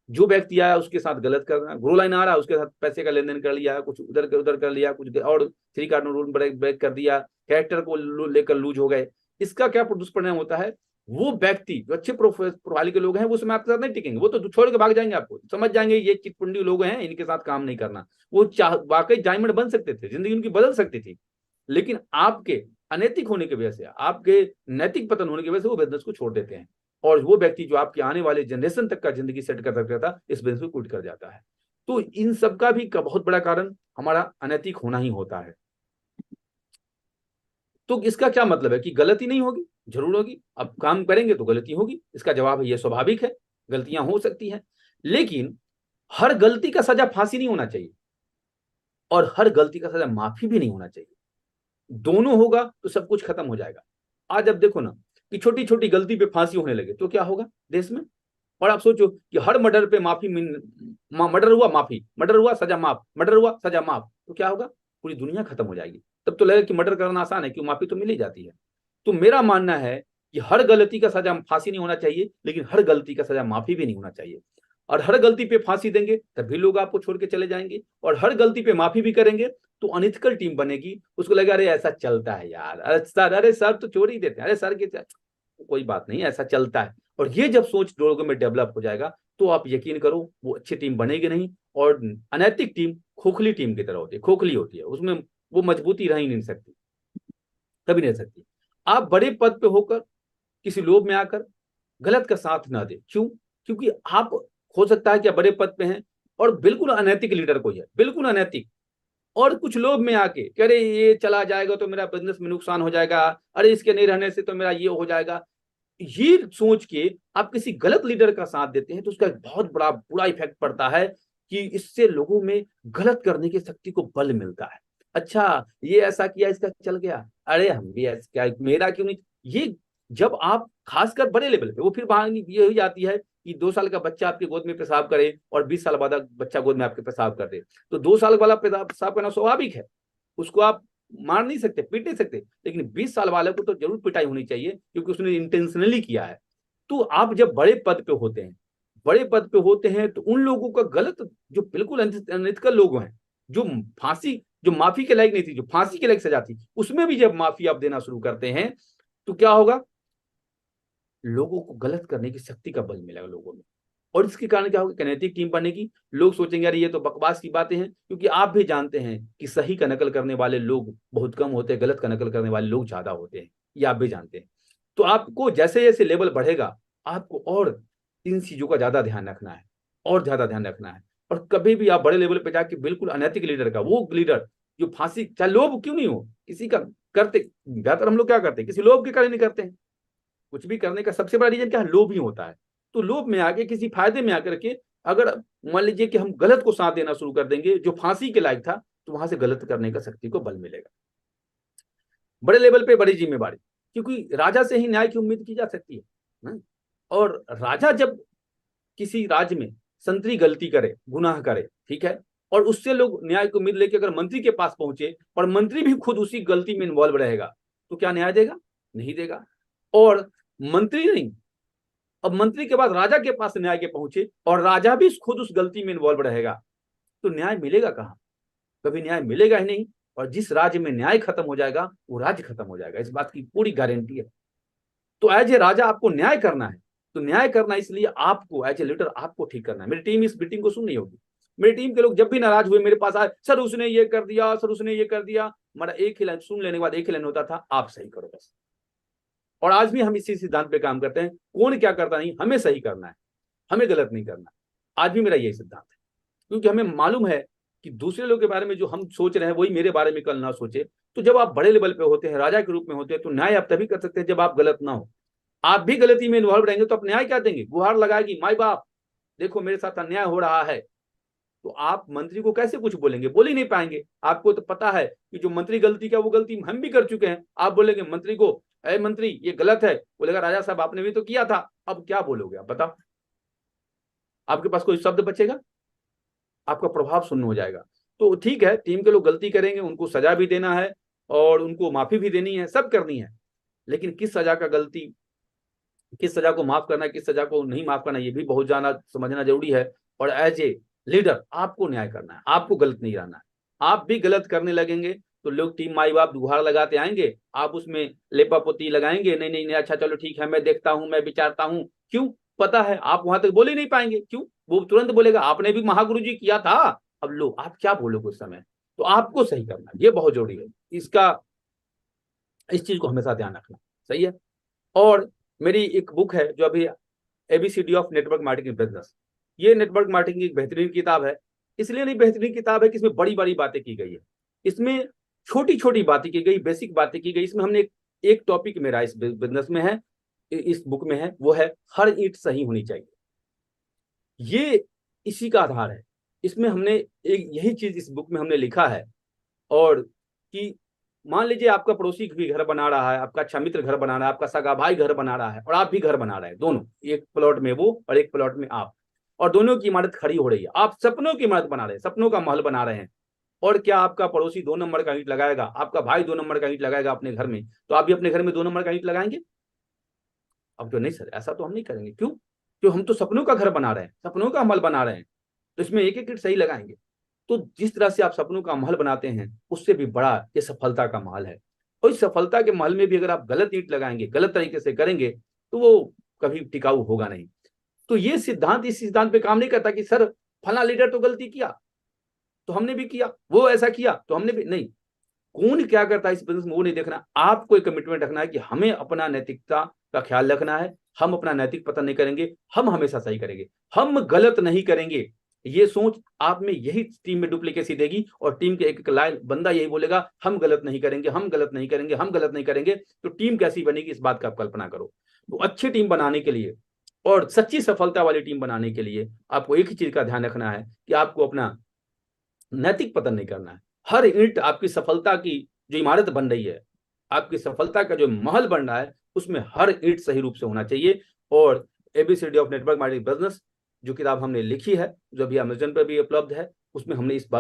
जो व्यक्ति आया उसके साथ गलत करना, ग्रो लाइन आ रहा है उसके साथ पैसे का लेन देन कर लिया, कुछ उधर कर लिया, कुछ और थ्री कार्डिनल रूल ब्रेक कर दिया, कैरेक्टर को लेकर लूज हो गए। इसका क्या दुष्परिणाम होता है, वो व्यक्ति जो अच्छे प्रोफाइल के लोग हैं वो समय आपके साथ नहीं टिकेंगे, वो तो छोड़ के भाग जाएंगे। आपको समझ जाएंगे ये चिटपुंडी लोग हैं, इनके साथ काम नहीं करना। वो वाकई डायमंड बन सकते थे, जिंदगी उनकी बदल सकती थी, लेकिन आपके अनैतिक होने की वजह से, आपके नैतिक पतन होने की वजह से वो बिजनेस को छोड़ देते हैं। और वो व्यक्ति जो आपके आने वाले जनरेशन तक का जिंदगी सेट कर सकता था, इस बिजनेस को क्विट कर जाता है। तो इन सब का भी बहुत बड़ा कारण हमारा अनैतिक होना ही होता है। तो इसका क्या मतलब है कि गलती नहीं होगी, जरूर होगी। अब काम करेंगे तो गलती होगी, इसका जवाब है ये स्वाभाविक है। गलतियां हो सकती हैं, लेकिन हर गलती का सजा फांसी नहीं होना चाहिए और हर गलती का सजा माफी भी नहीं होना चाहिए। दोनों होगा तो सब कुछ खत्म हो जाएगा। आज अब देखो ना कि छोटी छोटी गलती पे फांसी होने लगे तो क्या होगा देश में। और आप सोचो कि हर मर्डर पे माफी, मर्डर हुआ माफी, मर्डर हुआ सजा माफ, मर्डर हुआ सजा माफ, तो क्या होगा, पूरी दुनिया खत्म हो जाएगी। तब तो लगेगा कि मर्डर करना आसान है, क्यों, माफी तो मिल ही जाती है। तो मेरा मानना है कि हर गलती का सजा फांसी नहीं होना चाहिए, लेकिन हर गलती का सजा माफी भी नहीं होना चाहिए। और हर गलती पे फांसी देंगे तभी लोग आपको छोड़ के चले जाएंगे, और हर गलती पे माफी भी करेंगे तो अनइथिकल टीम बनेगी। उसको लगेगा अरे ऐसा चलता है यार, अरे सर तो छोड़ ही देते हैं, अरे सर के कोई बात नहीं, ऐसा चलता है। और ये जब सोच लोगों में डेवलप हो जाएगा तो आप यकीन करो वो अच्छी टीम बनेगी नहीं। और अनैतिक टीम खोखली टीम की तरह होती है, खोखली होती है, उसमें वो मजबूती रह ही नहीं सकती, कभी नहीं सकती। आप बड़े पद पे होकर किसी लोभ में आकर गलत का साथ ना दे। क्यों? क्योंकि आप, हो सकता है कि आप बड़े पद पे हैं और बिल्कुल अनैतिक लीडर कोई है, बिल्कुल अनैतिक, और कुछ लोग में आके कह रहे ये चला जाएगा तो मेरा बिजनेस में नुकसान हो जाएगा, अरे इसके नहीं रहने से तो मेरा ये हो जाएगा। ये सोच के आप किसी गलत लीडर का साथ देते हैं तो उसका एक बहुत बड़ा बुरा इफेक्ट पड़ता है कि इससे लोगों में गलत करने की शक्ति को बल मिलता है। अच्छा ये ऐसा किया, इसका चल गया, अरे हम भी ऐसा क्या, मेरा क्यों नहीं। ये जब आप खासकर बड़े लेवल पे, वो फिर वहां ये हो जाती है कि 2 साल का बच्चा आपके गोद में पेशाब करे और 20 साल बाद बच्चा गोद में आपके पेशाब कर दे, तो 2 साल वाला पेशाब करना स्वाभाविक है, उसको आप मार नहीं सकते, पीट नहीं सकते, लेकिन 20 साल वाले को तो जरूर पिटाई होनी चाहिए क्योंकि उसने इंटेंशनली किया है। तो आप जब बड़े पद पे होते हैं, बड़े पद पे होते हैं तो उन लोगों का गलत, जो बिल्कुल अनएथिकल लोग हैं, जो फांसी, जो माफी के लायक नहीं थी, जो फांसी के लायक सजा थी, उसमें भी जब माफी आप देना शुरू करते हैं तो क्या होगा, लोगों को गलत करने की शक्ति का बल मिलेगा लोगों में। और इसके कारण क्या होगा, कनेटिक टीम बनेगी। लोग सोचेंगे यार ये तो बकवास की बातें हैं, क्योंकि आप भी जानते हैं कि सही का नकल करने वाले लोग बहुत कम होते हैं, गलत का नकल करने वाले लोग ज्यादा होते हैं, ये आप भी जानते हैं। तो आपको जैसे जैसे लेवल बढ़ेगा, आपको और इन चीजों का ज्यादा ध्यान रखना है, और ज्यादा ध्यान रखना है। और कभी भी आप बड़े लेवल पे जाके बिल्कुल अनैतिक लीडर का, वो लीडर जो फांसी, चाहे लोभ क्यों नहीं हो किसी का, करते ज्यादातर हम लोग क्या करते हैं, किसी लोभ के कारण नहीं करते हैं। कुछ भी करने का सबसे बड़ा रीजन क्या है, लोभ ही होता है। तो लोभ में आके, किसी फायदे में आकर के, अगर मान लीजिए कि हम गलत को साथ देना शुरू कर देंगे जो फांसी के लायक था, तो वहां से गलत करने का शक्ति को बल मिलेगा। बड़े लेवल पे बड़ी जिम्मेवारी, क्योंकि राजा से ही न्याय की उम्मीद की जा सकती है ना? और राजा जब किसी राज्य में संतरी गलती करे, गुनाह करे, ठीक है, और उससे लोग न्याय की उम्मीद लेके अगर मंत्री के पास पहुंचे और मंत्री भी खुद उसी गलती में इन्वॉल्व रहेगा, तो क्या न्याय देगा? नहीं देगा। और मंत्री नहीं, अब मंत्री के बाद राजा के पास न्याय के पहुंचे और राजा भी खुद उस गलती में इन्वॉल्व रहेगा, तो न्याय मिलेगा कहां? कभी न्याय मिलेगा ही नहीं। और जिस राज्य में न्याय खत्म हो जाएगा वो राज्य खत्म हो जाएगा, इस बात की पूरी गारंटी है। तो एज ए राजा आपको न्याय करना है, तो न्याय करना इसलिए आपको एज ए लीडर आपको ठीक करना है। मेरी टीम इस मीटिंग को सुन रही होगी, मेरी टीम के लोग जब भी नाराज हुए मेरे पास आए, सर उसने ये कर दिया, सर उसने ये कर दिया, मेरा एक ही लाइन सुन लेने के बाद एक ही लाइन होता था, आप सही करो बस। और आज भी हम इसी सिद्धांत पे काम करते हैं, कौन क्या करता नहीं, हमें सही करना है, हमें गलत नहीं करना। आज भी मेरा यही सिद्धांत है, क्योंकि हमें मालूम है कि दूसरे लोग के बारे में जो हम सोच रहे हैं वही मेरे बारे में कल ना सोचे। तो जब आप बड़े लेवल पे होते हैं, राजा के रूप में होते हैं, तो न्याय आप तभी कर सकते हैं जब आप गलत ना हो। आप भी गलती में इन्वॉल्व रहेंगे तो आप न्याय क्या देंगे? गुहार लगाएगी माई बाप, देखो मेरे साथ अन्याय हो रहा है, तो आप मंत्री को कैसे कुछ बोलेंगे? बोल ही नहीं पाएंगे। आपको तो पता है कि जो मंत्री गलती क्या, वो गलती हम भी कर चुके हैं। आप बोलेंगे मंत्री को, अरे मंत्री ये गलत है, बोलेगा राजा साहब आपने भी तो किया था, अब क्या बोलोगे आप बताओ? आपके पास कोई शब्द बचेगा? आपका प्रभाव शून्य हो जाएगा। तो ठीक है, टीम के लोग गलती करेंगे, उनको सजा भी देना है और उनको माफी भी देनी है, सब करनी है, लेकिन किस सजा का गलती, किस सजा को माफ करना है, किस सजा को नहीं माफ करना, ये भी बहुत जाना समझना जरूरी है। और एज ए लीडर आपको न्याय करना है, आपको गलत नहीं रहना है। आप भी गलत करने लगेंगे तो लोग टीम माई बाप गुहार लगाते आएंगे, आप उसमें लेपापोती लगाएंगे, नहीं नहीं नहीं अच्छा चलो ठीक है, मैं देखता हूं, मैं विचारता हूं। क्यों? पता है आप वहां तक बोल ही नहीं पाएंगे। क्यों? वो तुरंत बोलेगा आपने भी महागुरु जी किया था। अब लो आप क्या बोलोगे उस समय? तो आपको सही करना, ये बहुत जरूरी है। इसका, इस चीज को हमेशा ध्यान रखना, सही है। और मेरी एक बुक है जो अभी, A B C D of network marketing business, ये नेटवर्क मार्केटिंग की एक बेहतरीन किताब है। इसलिए नहीं बेहतरीन किताब है कि इसमें बड़ी बड़ी बातें की गई है, इसमें छोटी छोटी बातें की गई, बेसिक बातें की गई। इसमें हमने एक टॉपिक मेरा इस बिजनेस में है, इस बुक में है, वो है हर ईंट सही होनी चाहिए। ये इसी का आधार है। इसमें हमने एक यही चीज इस बुक में हमने लिखा है। और कि मान लीजिए आपका पड़ोसी भी घर बना रहा है, आपका अच्छा मित्र घर बना रहा है, आपका सगा भाई घर बना रहा है और आप भी घर बना रहे हैं, दोनों, एक प्लॉट में वो और एक प्लॉट में आप, और दोनों की इमारत खड़ी हो रही है। आप सपनों की इमारत बना रहे हैं, सपनों का महल बना रहे हैं। और क्या आपका पड़ोसी 2 नंबर का ईंट लगाएगा, आपका भाई 2 नंबर का ईंट लगाएगा अपने घर में, तो आप भी अपने घर में 2 नंबर का ईंट लगाएंगे? अब तो नहीं सर, ऐसा तो हम नहीं करेंगे। क्यों? क्यों? हम तो सपनों का घर बना रहे हैं, सपनों का महल बना रहे हैं, तो इसमें एक एक ईंट सही लगाएंगे। तो जिस तरह से आप सपनों का महल बनाते हैं, उससे भी बड़ा ये सफलता का महल है। और इस सफलता के महल में भी अगर आप गलत ईंट लगाएंगे, गलत तरीके से करेंगे, तो वो कभी टिकाऊ होगा नहीं। तो ये सिद्धांत इस सिद्धांत पे काम नहीं करता कि सर फला लीडर तो गलती किया तो हमने भी किया, वो ऐसा किया तो हमने भी नहीं। कौन क्या करता है इस बिजनेस में वो नहीं देखना। आपको एक कमिटमेंट रखना है कि हमें अपना नैतिकता का ख्याल रखना है, हम अपना नैतिक पतन नहीं करेंगे, हम हमेशा सही करेंगे, हम गलत नहीं करेंगे। ये सोच आप में यही टीम में डुप्लीकेसी देगी, और टीम के एक एक लाइन बंदा यही बोलेगा हम गलत नहीं करेंगे, हम गलत नहीं करेंगे, हम गलत नहीं करेंगे, तो टीम कैसी बनेगी इस बात का आप कल्पना करो। तो अच्छी टीम बनाने के लिए और सच्ची सफलता वाली टीम बनाने के लिए आपको एक ही चीज का ध्यान रखना है कि आपको अपना नैतिक पतन नहीं करना है। हर ईंट आपकी सफलता की जो इमारत बन रही है, आपकी सफलता का जो महल बन रहा है, उसमें हर ईंट सही रूप से होना चाहिए। और A B C D of network marketing business जो किताब हमने लिखी है, जो अभी अमेजन पर भी उपलब्ध है, उसमें हमने इस बात